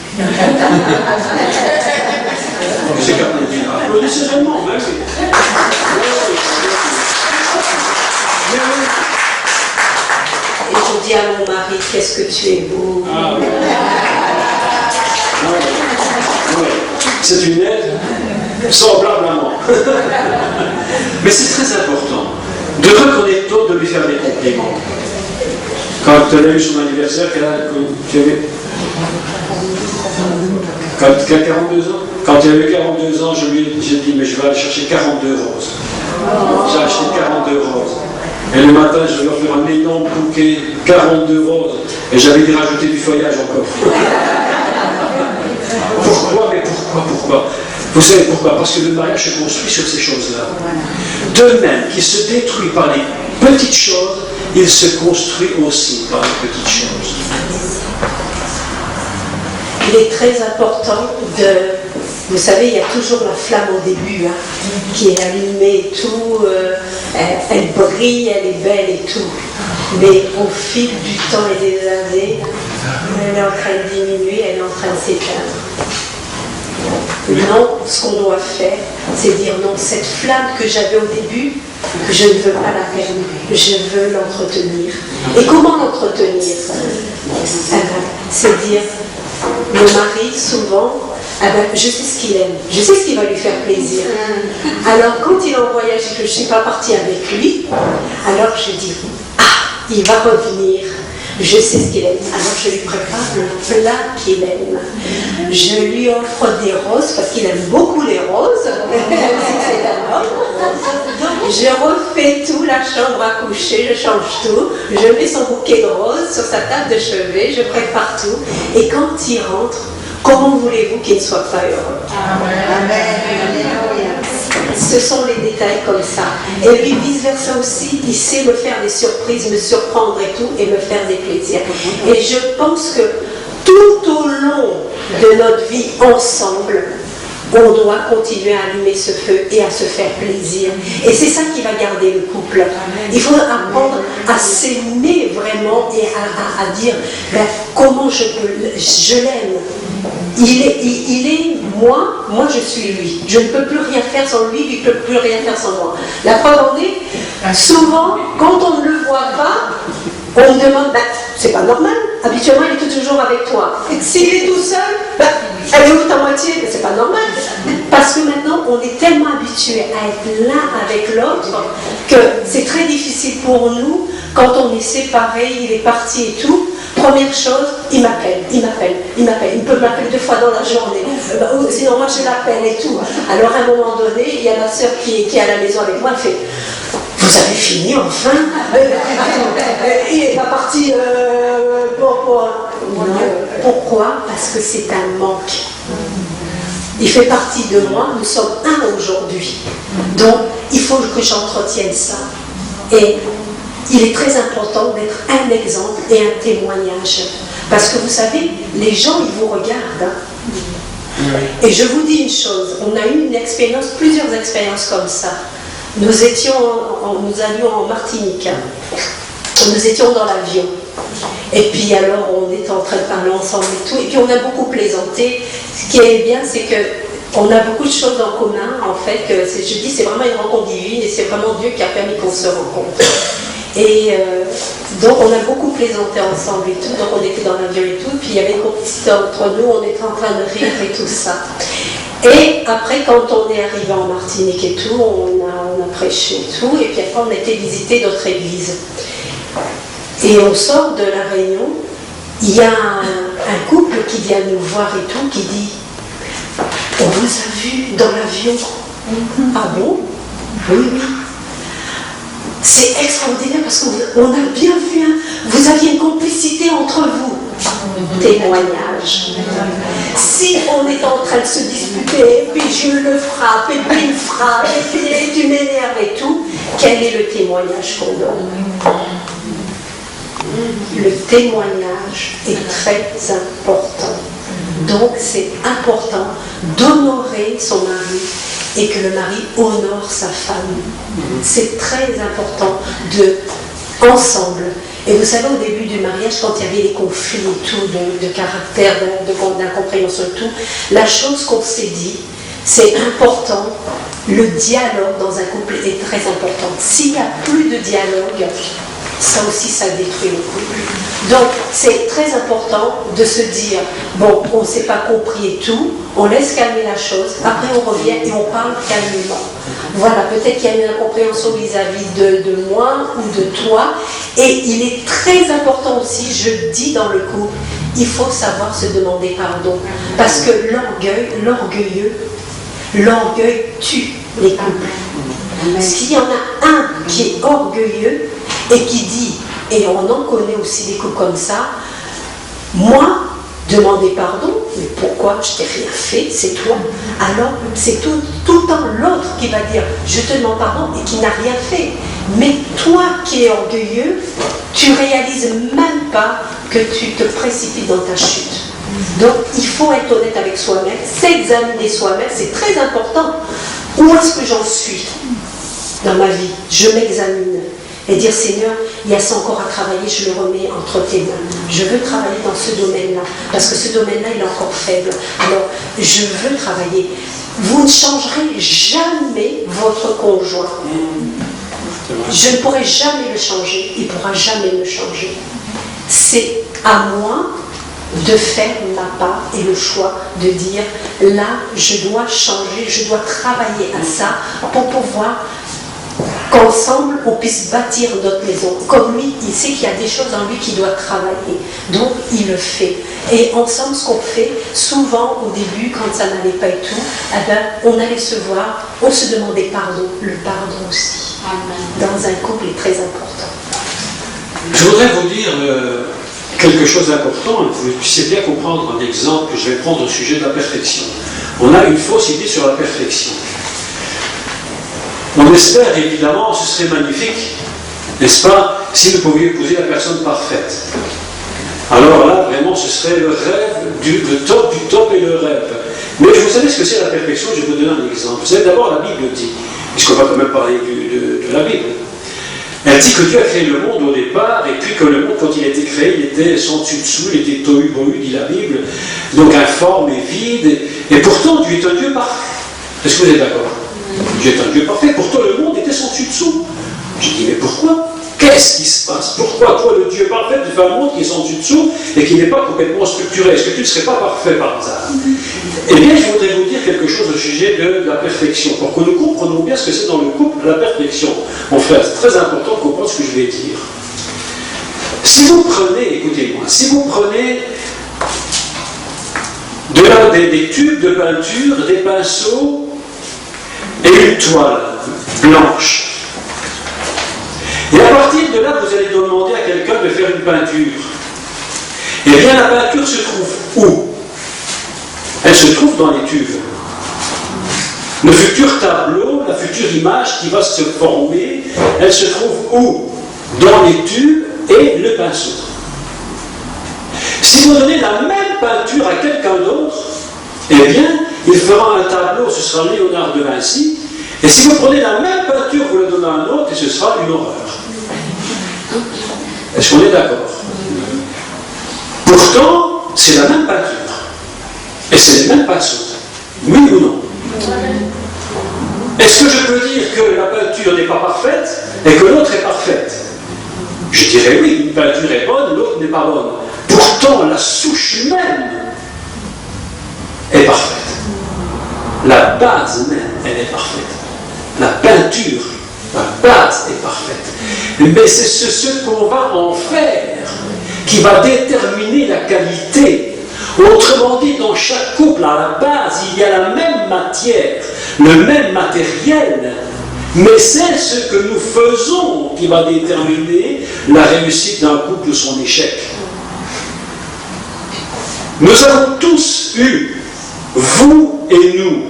C'est comme on dit, applaudissez seulement, même. Et je dis à mon mari, qu'est-ce que tu es beau. Ah, oui. C'est une aide semblablement. Mais c'est très important de reconnaître l'autre, de lui faire des compliments. Quand elle a eu son anniversaire, quand elle a 42 ans, quand elle a eu 42 ans, j'ai dit, mais je vais aller chercher 42 roses. J'ai acheté 42 roses. Et le matin, je vais leur faire un énorme bouquet, 42 roses. Et j'avais dû rajouter du feuillage encore. Pourquoi? Mais pourquoi? Vous savez pourquoi? Parce que le mariage se construit sur ces choses-là. De même qu'il se détruit par les petites choses, il se construit aussi par les petites choses. Il est très important de... Vous savez, il y a toujours la flamme au début, hein, qui est allumée et tout, elle brille, elle est belle et tout. Mais au fil du temps et des années, elle est en train de diminuer, elle est en train de s'éteindre. Non, ce qu'on doit faire, c'est dire non, cette flamme que j'avais au début, je ne veux pas la perdre, je veux l'entretenir. Et comment l'entretenir? C'est dire, le mari, souvent, je sais ce qu'il aime, je sais ce qui va lui faire plaisir. Alors quand il est en voyage et que je ne suis pas partie avec lui, alors je dis, il va revenir. Je sais ce qu'il aime, alors je lui prépare le plat qu'il aime. Je lui offre des roses, parce qu'il aime beaucoup les roses, c'est un homme. Je refais tout, la chambre à coucher, je change tout, je mets son bouquet de roses sur sa table de chevet, je prépare tout, et quand il rentre, comment voulez-vous qu'il ne soit pas heureux? Amen. Ce sont les détails comme ça. Et lui, vice-versa aussi, il sait me faire des surprises, me surprendre et tout, et me faire des plaisirs. Et je pense que tout au long de notre vie ensemble, on doit continuer à allumer ce feu et à se faire plaisir. Et c'est ça qui va garder le couple. Il faut apprendre à s'aimer vraiment et à dire comment je l'aime. Il est moi je suis lui. Je ne peux plus rien faire sans lui, lui ne peut plus rien faire sans moi. La preuve en est, souvent, quand on ne le voit pas, on me demande, c'est pas normal, habituellement il est toujours avec toi. S'il est tout seul, elle est où ta moitié? C'est pas normal. Parce que maintenant, on est tellement habitué à être l'un avec l'autre que c'est très difficile pour nous, quand on est séparés, il est parti et tout. Première chose, il m'appelle. Il peut m'appeler 2 fois dans la journée. Sinon, moi, je l'appelle et tout. Alors, à un moment donné, il y a ma soeur qui est à la maison avec moi, elle fait « Vous avez fini, enfin ?» Il n'est pas parti Pourquoi? Parce que c'est un manque. Il fait partie de moi, nous sommes un aujourd'hui. Donc, il faut que j'entretienne ça. Et il est très important d'être un exemple et un témoignage. Parce que vous savez, les gens, ils vous regardent. Hein. Et je vous dis une chose, on a eu une expérience, plusieurs expériences comme ça. Nous allions en Martinique. Hein. Nous étions dans l'avion. Et puis alors, on était en train de parler ensemble et tout. Et puis on a beaucoup plaisanté. Ce qui est bien, c'est que on a beaucoup de choses en commun, en fait. Je dis, c'est vraiment une rencontre divine et c'est vraiment Dieu qui a permis qu'on se rencontre. Et donc, on a beaucoup plaisanté ensemble et tout. Donc, on était dans l'avion et tout. Puis, il y avait une complicité entre nous. On était en train de rire et tout ça. Et après, quand on est arrivé en Martinique et tout, on a prêché et tout. Et puis après, on a été visiter d'autres églises. Et on sort de la réunion. Il y a un couple qui vient nous voir et tout, qui dit « On vous a vu dans l'avion. » Ah bon? Oui, oui. C'est extraordinaire parce qu'on a bien vu, hein, vous aviez une complicité entre vous. Témoignage. Si on est en train de se disputer, puis je le frappe, et puis il me frappe, et puis tu m'énerves et tout, quel est le témoignage qu'on donne? Le témoignage est très important. Donc c'est important d'honorer son mari et que le mari honore sa femme. C'est très important ensemble. Et vous savez, au début du mariage, quand il y avait les conflits et tout, de caractère, d'incompréhension et tout, la chose qu'on s'est dit, c'est important, le dialogue dans un couple est très important. S'il n'y a plus de dialogue, ça aussi, ça détruit le couple. Donc, c'est très important de se dire, bon, on ne s'est pas compris et tout, on laisse calmer la chose, après on revient et on parle calmement. Voilà, peut-être qu'il y a une incompréhension vis-à-vis de moi ou de toi, et il est très important aussi, je dis dans le couple, il faut savoir se demander pardon, parce que l'orgueil tue les couples. S'il y en a un qui est orgueilleux, et qui dit, et on en connaît aussi des couples comme ça, moi, demander pardon, mais pourquoi je t'ai rien fait, c'est toi. Alors, c'est tout le temps l'autre qui va dire, je te demande pardon, et qui n'a rien fait. Mais toi qui es orgueilleux, tu réalises même pas que tu te précipites dans ta chute. Donc, il faut être honnête avec soi-même, s'examiner soi-même, c'est très important. Où est-ce que j'en suis dans ma vie? Je m'examine. Et dire, Seigneur, il y a ça encore à travailler, je le remets entre tes mains. Je veux travailler dans ce domaine-là, parce que ce domaine-là, il est encore faible. Alors, je veux travailler. Vous ne changerez jamais votre conjoint. Je ne pourrai jamais le changer, il ne pourra jamais me changer. C'est à moi de faire ma part et le choix de dire, là, je dois changer, je dois travailler à ça pour pouvoir qu'ensemble on puisse bâtir notre maison. Comme lui, il sait qu'il y a des choses en lui qui doit travailler. Donc il le fait. Et ensemble, ce qu'on fait, souvent au début, quand ça n'allait pas et tout, eh ben, on allait se voir, on se demandait pardon. Le pardon aussi, dans un couple, est très important. Je voudrais vous dire quelque chose d'important, et que vous puissiez bien comprendre un exemple que je vais prendre au sujet de la perfection. On a une fausse idée sur la perfection. On espère évidemment, ce serait magnifique, n'est-ce pas, si vous pouviez épouser la personne parfaite. Alors là, vraiment, ce serait le rêve, le top du top et le rêve. Mais vous savez ce que c'est la perfection? Je vais vous donner un exemple. Vous savez, d'abord, la Bible dit, puisqu'on va quand même parler de la Bible, elle dit que Dieu a créé le monde au départ, et puis que le monde, quand il a été créé, il était sans dessus-dessous, il était tohu-bohu, dit la Bible, donc informe et vide, et pourtant, Dieu est un Dieu parfait. Est-ce que vous êtes d'accord? Dieu est un Dieu parfait, pourtant le monde était sans dessus-dessous. J'ai dit, mais pourquoi? Qu'est-ce qui se passe? Pourquoi toi, le Dieu parfait, tu fais un monde qui est sans dessus-dessous et qui n'est pas complètement structuré? Est-ce que tu ne serais pas parfait par hasard? Eh bien, je voudrais vous dire quelque chose au sujet de la perfection, pour que nous comprenions bien ce que c'est dans le couple, la perfection. Mon frère, c'est très important de comprendre ce que je vais dire. Si vous prenez, écoutez-moi, si vous prenez des tubes de peinture, des pinceaux, et une toile blanche. Et à partir de là, vous allez demander à quelqu'un de faire une peinture. Eh bien, la peinture se trouve où? Elle se trouve dans les tubes. Le futur tableau, la future image qui va se former, elle se trouve où? dans les tubes et le pinceau. Si vous donnez la même peinture à quelqu'un d'autre, eh bien, il fera un tableau, ce sera Léonard de Vinci, et si vous prenez la même peinture, vous le donnez à un autre, et ce sera une horreur. Est-ce qu'on est d'accord? Pourtant, c'est la même peinture, et c'est le même pinceau. Oui ou non? Est-ce que je peux dire que la peinture n'est pas parfaite et que l'autre est parfaite? Je dirais oui, une peinture est bonne, l'autre n'est pas bonne. Pourtant, la souche même est parfaite. La base même, elle est parfaite. La peinture, la base est parfaite. Mais c'est ce qu'on va en faire qui va déterminer la qualité. Autrement dit, dans chaque couple, à la base, il y a la même matière, le même matériel, mais c'est ce que nous faisons qui va déterminer la réussite d'un couple ou son échec. Nous avons tous eu, vous et nous,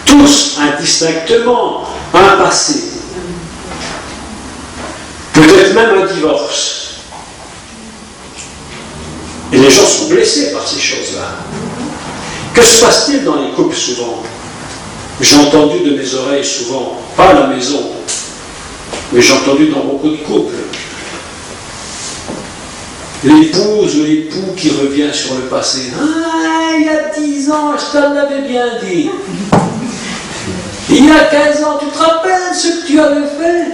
tous indistinctement, un passé. Peut-être même un divorce. Et les gens sont blessés par ces choses-là. Que se passe-t-il dans les couples souvent? J'ai entendu de mes oreilles souvent, pas à la maison, mais j'ai entendu dans beaucoup de couples. L'épouse ou l'époux qui revient sur le passé. Ah, il y a 10 ans, je t'en avais bien dit. Il y a 15 ans, tu te rappelles ce que tu avais fait?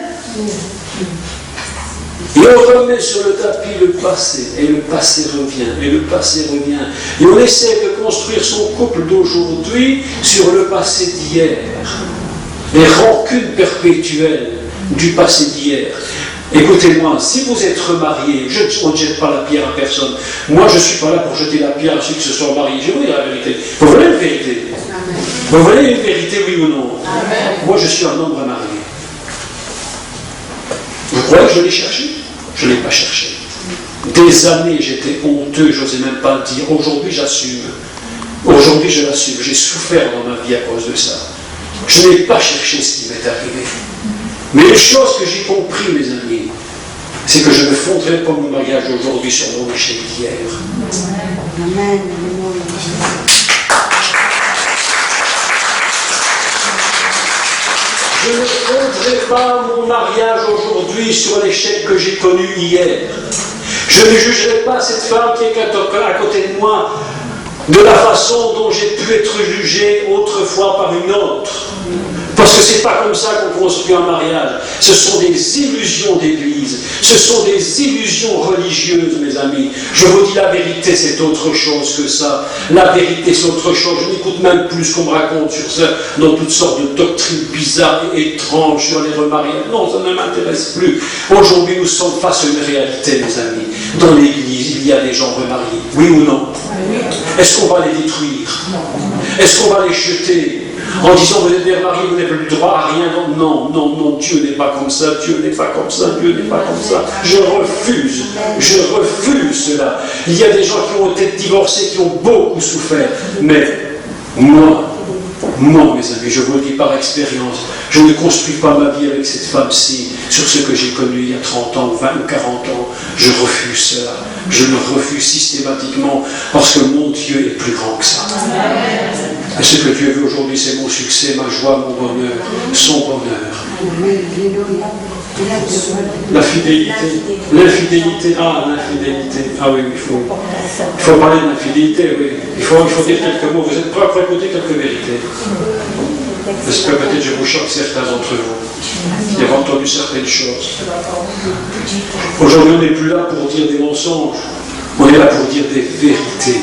Et on remet sur le tapis le passé, et le passé revient, et le passé revient. Et on essaie de construire son couple d'aujourd'hui sur le passé d'hier. Les rancunes perpétuelles du passé d'hier. Écoutez-moi, si vous êtes remarié, on ne jette pas la pierre à personne. Moi, je ne suis pas là pour jeter la pierre à ceux qui se sont mariés. Je vous dis la vérité. Vous voulez une vérité? Vous voulez une vérité, oui ou non? Amen. Moi, je suis un homme remarié. Vous croyez que je l'ai cherché? Je ne l'ai pas cherché. Des années, j'étais honteux, je n'osais même pas le dire. Aujourd'hui, j'assume. Aujourd'hui, je l'assume. J'ai souffert dans ma vie à cause de ça. Je n'ai pas cherché ce qui m'est arrivé. Mais une chose que j'ai compris, mes amis, c'est que je ne fonderai pas mon mariage aujourd'hui sur mon échec d'hier. Amen. Je ne fonderai pas mon mariage aujourd'hui sur l'échec que j'ai connu hier. Je ne jugerai pas cette femme qui est à côté de moi de la façon dont j'ai pu être jugé autrefois par une autre. Parce que ce n'est pas comme ça qu'on construit un mariage. Ce sont des illusions d'église. Ce sont des illusions religieuses, mes amis. Je vous dis la vérité, c'est autre chose que ça. La vérité, c'est autre chose. Je n'écoute même plus ce qu'on me raconte sur ça, dans toutes sortes de doctrines bizarres et étranges sur les remariages. Non, ça ne m'intéresse plus. Aujourd'hui, nous sommes face à une réalité, mes amis. Dans l'église, il y a des gens remariés. Oui ou non? Est-ce qu'on va les détruire? Est-ce qu'on va les jeter en disant vous êtes des remariés, vous n'avez plus le droit à rien? Non, non, non, Dieu n'est pas comme ça, Dieu n'est pas comme ça, Dieu n'est pas comme ça. Je refuse cela. Il y a des gens qui ont été divorcés, qui ont beaucoup souffert, mais moi, mes amis, je vous le dis par expérience, je ne construis pas ma vie avec cette femme-ci sur ce que j'ai connu il y a 30 ans, 20 ou 40 ans. Je refuse cela. Je le refuse systématiquement parce que mon Dieu est plus grand que ça. Et ce que Dieu veut aujourd'hui, c'est mon succès, ma joie, mon bonheur, son bonheur. La fidélité, l'infidélité, ah oui, il faut parler de l'infidélité, oui. Il faut dire quelques mots. Vous êtes prêts à écouter quelques vérités? Parce que peut-être je vous choque certains d'entre vous qui avez entendu certaines choses. Aujourd'hui, on n'est plus là pour dire des mensonges. On est là pour dire des vérités.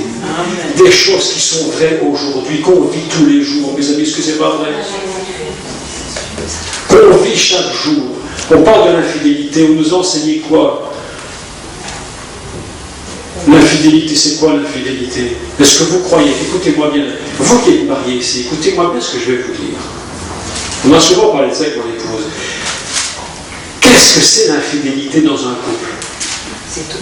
Des choses qui sont vraies aujourd'hui, qu'on vit tous les jours. Mes amis, est-ce que c'est pas vrai? Qu'on vit chaque jour. On parle de l'infidélité. Vous nous enseignez quoi? L'infidélité, c'est quoi l'infidélité? Est-ce que vous croyez? Écoutez-moi bien. Vous qui êtes mariés ici, écoutez-moi bien ce que je vais vous dire. On a souvent parlé de ça avec mon épouse. Qu'est-ce que c'est l'infidélité dans un couple? C'est tout.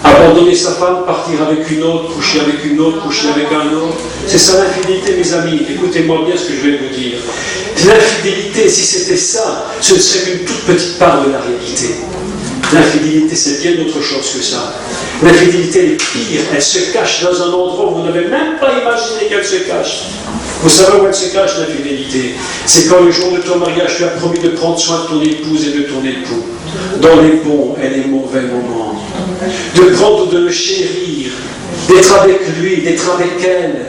Abandonner sa femme, partir avec une autre, coucher avec une autre, coucher avec un autre. C'est ça l'infidélité, mes amis. Écoutez-moi bien ce que je vais vous dire. L'infidélité, si c'était ça, ce ne serait qu'une toute petite part de la réalité. L'infidélité, c'est bien autre chose que ça. L'infidélité est pire. Elle se cache dans un endroit où vous n'avez même pas imaginé qu'elle se cache. Vous savez où elle se cache, l'infidélité? C'est quand le jour de ton mariage, tu as promis de prendre soin de ton épouse et de ton époux, dans les bons et les mauvais moments. De prendre, de le chérir, d'être avec lui, d'être avec elle,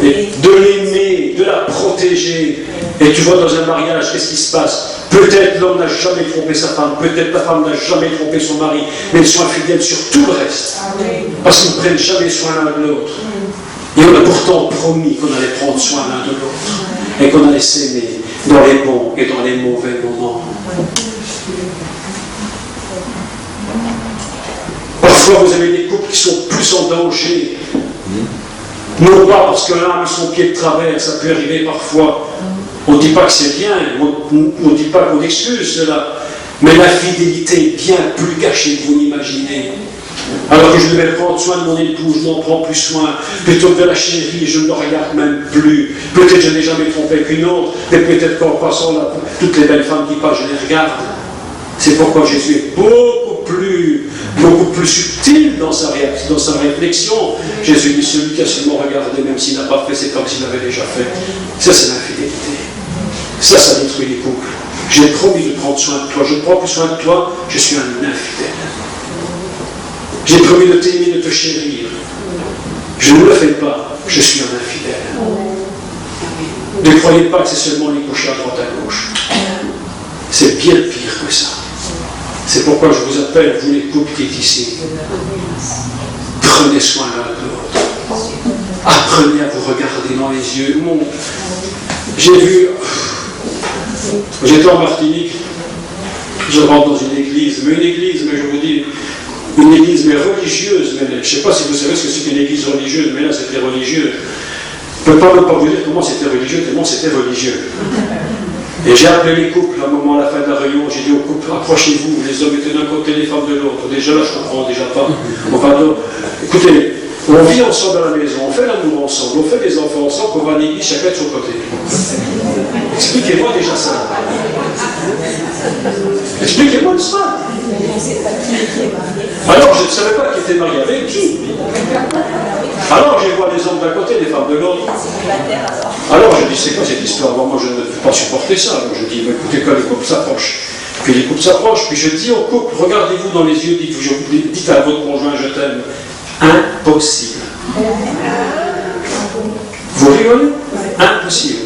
et de l'aimer, de la protéger. Et tu vois, dans un mariage, qu'est-ce qui se passe? Peut-être l'homme n'a jamais trompé sa femme, peut-être la femme n'a jamais trompé son mari, mais ils sont infidèles sur tout le reste, parce qu'ils ne prennent jamais soin l'un de l'autre. Et on a pourtant promis qu'on allait prendre soin l'un de l'autre, et qu'on allait s'aimer dans les bons et dans les mauvais moments. Parfois, vous avez des couples qui sont plus en danger. Non pas parce que l'un a mis son pied de travers, ça peut arriver parfois. On ne dit pas que c'est bien, on ne dit pas qu'on excuse cela, mais l'infidélité est bien plus cachée que vous n'imaginez. Alors que je devais prendre soin de mon épouse, je n'en prends plus soin. Plutôt que de la chérie, je ne le regarde même plus. Peut-être je n'ai jamais trompé qu'une autre, mais peut-être qu'en passant là, toutes les belles femmes qui passent, je les regarde. C'est pourquoi Jésus est beaucoup plus subtil dans sa réflexion. Jésus dit, celui qui a seulement regardé, même s'il n'a pas fait, c'est comme s'il l'avait déjà fait. Ça, c'est l'infidélité. Ça détruit les couples. J'ai promis de prendre soin de toi, je ne prends plus soin de toi, je suis un infidèle. J'ai promis de t'aimer, de te chérir. Je ne le fais pas, je suis un infidèle. Ne croyez pas que c'est seulement les coucher à droite à gauche. C'est bien pire que ça. C'est pourquoi je vous appelle, vous les couples qui êtes ici. Prenez soin l'un de l'autre. Apprenez à vous regarder dans les yeux. J'ai vu, j'étais en Martinique, je rentre dans une église, mais je vous dis, une église mais religieuse. Mais je ne sais pas si vous savez ce que c'est qu'une église religieuse, mais là c'était religieux. Je ne peux pas même pas vous dire comment c'était religieux, tellement c'était religieux. Et j'ai appelé les couples à un moment à la fin de la réunion, j'ai dit aux couples, approchez-vous, les hommes étaient d'un côté, les femmes de l'autre. Déjà là, je comprends déjà pas. Enfin, donc, écoutez, on vit ensemble à la maison, on fait l'amour ensemble, on fait des enfants ensemble, on va à l'église, chacun de son côté. Expliquez-moi déjà ça. Expliquez-moi ça. Alors, je ne savais pas qui était marié avec qui. Alors, je vois les hommes d'un côté, les femmes de l'autre. Alors, je dis, c'est quoi cette histoire? Moi, je ne peux pas supporter ça. Alors, je dis, écoutez, quand les couples s'approchent. Puis les couples s'approchent, puis je dis au couple, regardez-vous dans les yeux, dites à votre conjoint, je t'aime. Impossible. Vous rigolez? Impossible.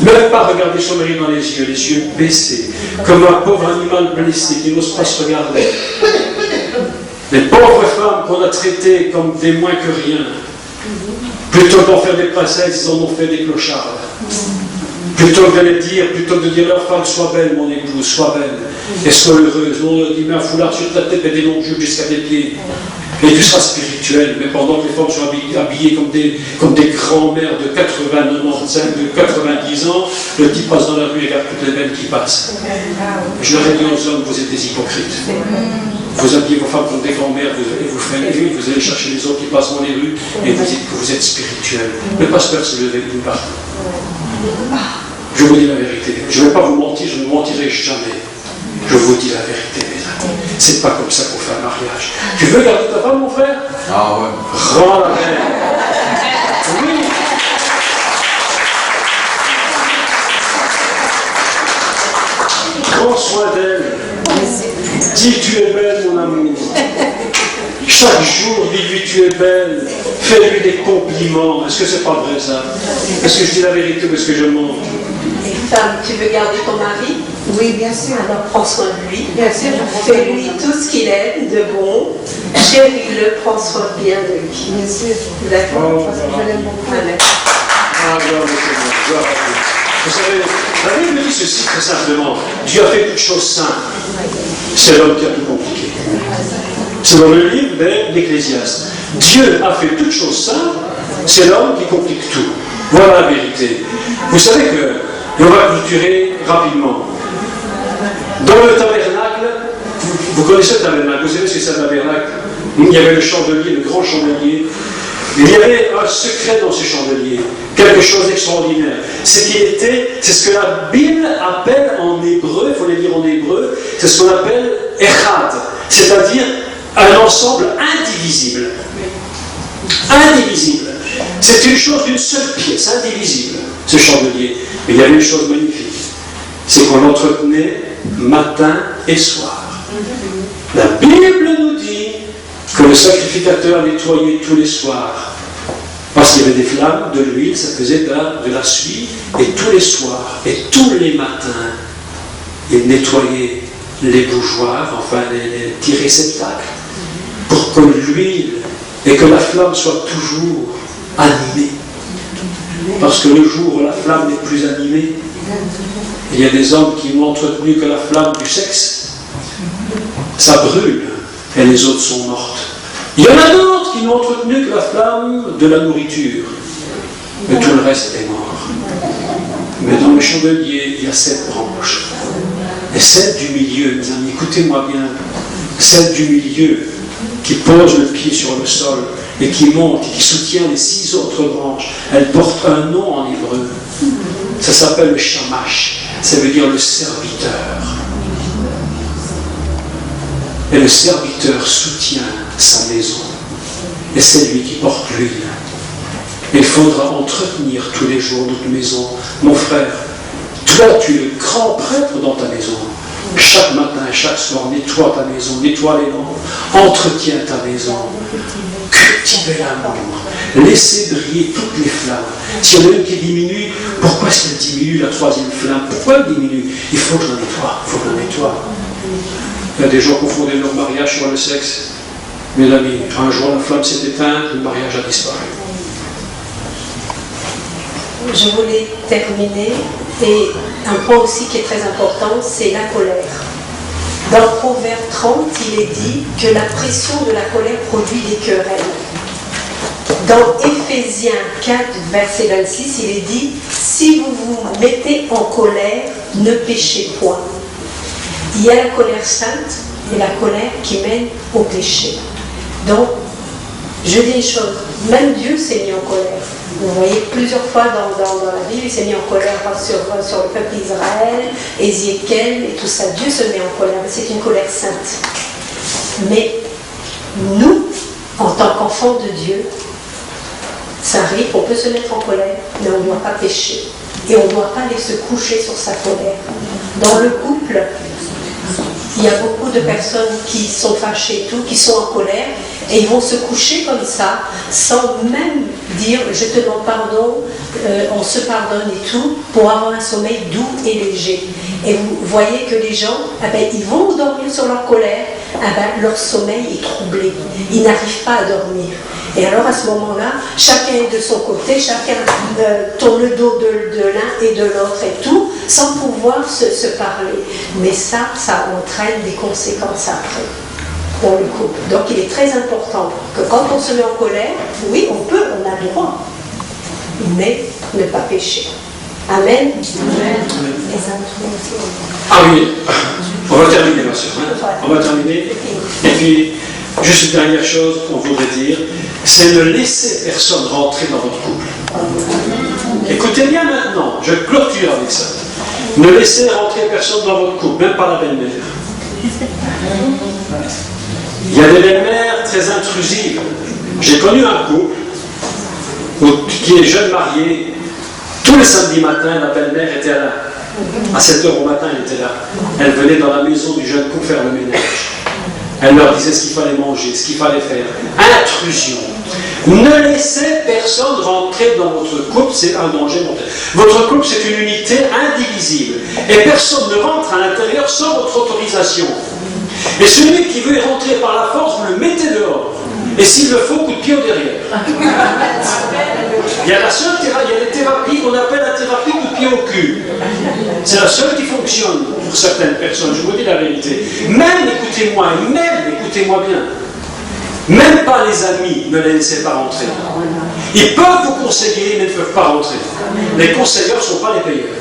Même pas regarder son mari dans les yeux baissés, comme un pauvre animal blessé qui n'ose pas se regarder. Les pauvres femmes qu'on a traitées comme des moins que rien, plutôt d'en faire des princesses, ils en ont fait des clochards. Plutôt que de dire leur femme, sois belle, mon épouse, sois belle, et sois heureuse. On leur dit, mets un foulard sur ta tête et des longs jupes jusqu'à tes pieds. Et tu seras spirituel, mais pendant que les femmes sont habillées comme des grands-mères de 80, 95, de 90 ans, le type passe dans la rue et regarde toutes les belles qui passent. Je leur ai dit aux hommes, vous êtes des hypocrites. Vous habillez vos femmes comme des grands-mères, vous allez chercher les autres qui passent dans les rues, et vous dites que vous êtes spirituel. Le pasteur se levait d'une part. Je vous dis la vérité. Je ne vais pas vous mentir, je ne mentirai jamais. Je vous dis la vérité, mes amis. C'est pas comme ça qu'on fait un mariage. Tu veux garder ta femme, mon frère? Ah ouais. Rends la reine. Oui. Prends soin d'elle. Dis tu es belle, mon amour. Chaque jour, dis-lui tu es belle. Fais-lui des compliments. Est-ce que c'est pas vrai ça? Est-ce que je dis la vérité ou est-ce que je mens? Femme, tu veux garder ton mari? Oui, bien sûr. Alors prends soin de lui. Bien sûr. Fais-lui tout ce qu'il aime de bon. Chéris-le, prends soin bien de lui. Bien sûr. D'accord? Parce que je l'aime beaucoup. Amen. Ah, gloire au Seigneur, gloire à Dieu. Vous savez, la Bible dit ceci très simplement. Dieu a fait toutes choses simples. C'est l'homme qui a tout compliqué. C'est dans le livre de l'Ecclésiaste. Dieu a fait toutes choses simples. C'est l'homme qui complique tout. Voilà la vérité. Vous savez que, et on va clôturer rapidement. Dans le tabernacle, vous connaissez le tabernacle, vous savez ce que c'est le tabernacle? Il y avait le chandelier, le grand chandelier. Il y avait un secret dans ce chandelier, quelque chose d'extraordinaire. C'est ce que la Bible appelle en hébreu, il faut le dire en hébreu, c'est ce qu'on appelle echad, c'est-à-dire un ensemble indivisible. Indivisible. C'est une chose d'une seule pièce, indivisible, ce chandelier. Mais il y avait une chose magnifique, c'est qu'on l'entretenait matin et soir. La Bible nous dit que le sacrificateur nettoyait tous les soirs. Parce qu'il y avait des flammes, de l'huile, ça faisait de la suie, et tous les soirs, et tous les matins, il nettoyait les bougeoirs, enfin les petits réceptacles, pour que l'huile et que la flamme soit toujours animée. Parce que le jour où la flamme n'est plus animée, il y a des hommes qui n'ont entretenu que la flamme du sexe, ça brûle, et les autres sont mortes. Il y en a d'autres qui n'ont entretenu que la flamme de la nourriture, mais tout le reste est mort. Mais dans le chandelier, il y a 7 branches. Et celle du milieu, mes amis, écoutez-moi bien, celle du milieu qui pose le pied sur le sol et qui monte et qui soutient les 6 autres branches, elle porte un nom en hébreu. Ça s'appelle le shamash, ça veut dire le serviteur. Et le serviteur soutient sa maison. Et c'est lui qui porte l'huile. Il faudra entretenir tous les jours notre maison. Mon frère, toi tu es le grand prêtre dans ta maison. Chaque matin, chaque soir, nettoie ta maison, nettoie les membres, entretiens ta maison, cultive l'amour, laissez briller toutes les flammes. S'il y en a une qui diminue, pourquoi est-ce qu'elle diminue la 3e flamme? Pourquoi elle diminue? Il faut que je la nettoie, il faut que je la nettoie. Il y a des gens qui ont fondé leur mariage sur le sexe. Mes amis, un jour la flamme s'est éteinte, le mariage a disparu. Je voulais terminer, et un point aussi qui est très important, c'est la colère. Dans Proverbe 30, il est dit que la pression de la colère produit des querelles. Dans Éphésiens 4, verset 26, il est dit « Si vous vous mettez en colère, ne péchez point ». Il y a la colère sainte et la colère qui mène au péché. Donc, je dis une chose, même Dieu s'est mis en colère. Vous voyez plusieurs fois dans la Bible, il s'est mis en colère sur le peuple d'Israël, Ézéchiel et tout ça. Dieu se met en colère, c'est une colère sainte. Mais nous, en tant qu'enfants de Dieu, ça arrive, on peut se mettre en colère, mais on ne doit pas pécher. Et on ne doit pas aller se coucher sur sa colère. Dans le couple, il y a beaucoup de personnes qui sont fâchées et tout, qui sont en colère, et ils vont se coucher comme ça, sans même dire « je te demande pardon », on se pardonne et tout, pour avoir un sommeil doux et léger. Et vous voyez que les gens, ils vont dormir sur leur colère, leur sommeil est troublé, ils n'arrivent pas à dormir. Et alors à ce moment-là, chacun est de son côté, chacun tourne le dos de l'un et de l'autre et tout, sans pouvoir se parler. Mais ça entraîne des conséquences après pour le couple. Donc il est très important que quand on se met en colère, oui, on a le droit, mais ne pas pécher. Amen. Amen. Ah oui, on va terminer, ma soeur. On va terminer. Et puis, juste une dernière chose qu'on voudrait dire, c'est ne laisser personne rentrer dans votre couple. Écoutez bien maintenant, je clôture avec ça. Ne laissez rentrer personne dans votre couple, même pas la belle-mère. Il y a des belles-mères très intrusives. J'ai connu un couple qui est jeune marié. Tous les samedis matins, la belle-mère était là. À 7h au matin, elle était là. Elle venait dans la maison du jeune couple faire le ménage. Elle leur disait ce qu'il fallait manger, ce qu'il fallait faire. Intrusion. Ne laissez personne rentrer dans votre couple, c'est un danger mortel. Votre couple, c'est une unité indivisible. Et personne ne rentre à l'intérieur sans votre autorisation. Et celui qui veut y rentrer par la force, vous le mettez dehors. Et s'il le faut, coup de pied au derrière. Il y a la seule thérapie, il y a des thérapies qu'on appelle la thérapie coup de pied au cul. C'est la seule qui fonctionne pour certaines personnes, je vous dis la vérité. Même, écoutez-moi bien, même pas les amis, ne les laissez pas rentrer. Ils peuvent vous conseiller, mais ne peuvent pas rentrer. Les conseilleurs ne sont pas les payeurs.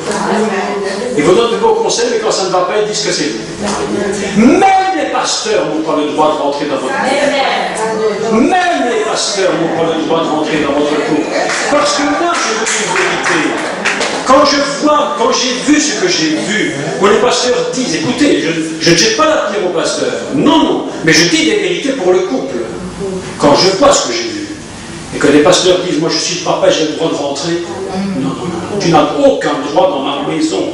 Ils vous donnent de beaux conseils, mais quand ça ne va pas, ils disent que c'est vous. Même les pasteurs n'ont pas le droit de rentrer dans votre vie. Même les pasteurs n'ont pas le droit de rentrer dans votre couple. Parce que là, je veux une vérité. Quand j'ai vu ce que j'ai vu, où les pasteurs disent, écoutez, je ne jette pas la pierre aux pasteurs. Non, non, mais je dis des vérités pour le couple. Quand je vois ce que j'ai vu, et que les pasteurs disent, moi je suis le papa, j'ai le droit de rentrer. Non, non, non, tu n'as aucun droit dans ma maison.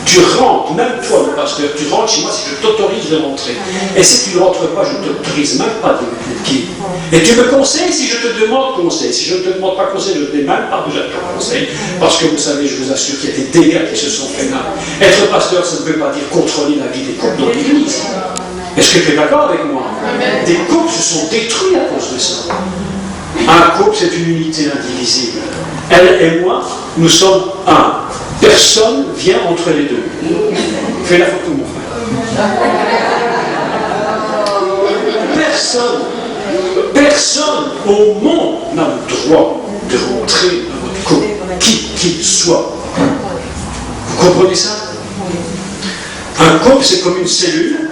Tu rentres, même toi le pasteur, tu rentres chez moi si je t'autorise de rentrer. Et si tu ne rentres pas, je ne t'autorise même pas de mettre le pied. Et tu me conseilles si je te demande conseil. Si je ne te demande pas conseil, je ne te demande même pas déjà ton conseil. Parce que vous savez, je vous assure qu'il y a des dégâts qui se sont faits là. Être pasteur, ça ne veut pas dire contrôler la vie des couples dans l'église. Est-ce que tu es d'accord avec moi? Des couples se sont détruits à cause de ça. Un couple, c'est une unité indivisible. Elle et moi, nous sommes un. Personne vient entre les deux. Fais la photo, mon frère. Personne au monde n'a le droit de rentrer dans votre couple, qui qu'il soit. Vous comprenez ça? Un couple, c'est comme une cellule.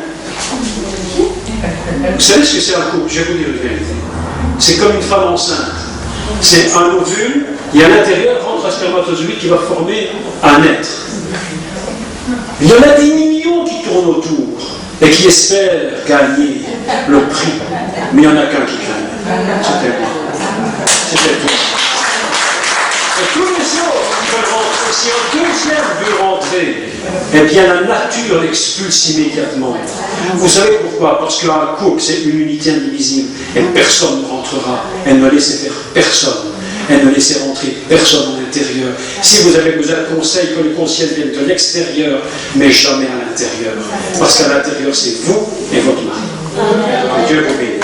Vous savez ce que c'est un couple? Je vais vous dire une vérité. C'est comme une femme enceinte. C'est un ovule, et à l'intérieur rentre un spermatozoïde qui va former un être. Il y en a des millions qui tournent autour et qui espèrent gagner le prix. Mais il n'y en a qu'un qui gagne. C'était moi. C'était tout. Et tous les autres qui veulent rentrer, si un deuxième veut rentrer, eh bien la nature l'expulse immédiatement. Vous savez pourquoi? Parce qu'un couple, c'est une unité indivisible. Et personne ne rentrera. Elle ne laissait faire personne. Elle ne laissait rentrer personne à l'intérieur. Si vous avez besoin de conseils, que le conseil vienne de l'extérieur, mais jamais à l'intérieur. Parce qu'à l'intérieur, c'est vous et votre mari. Que Dieu vous bénisse.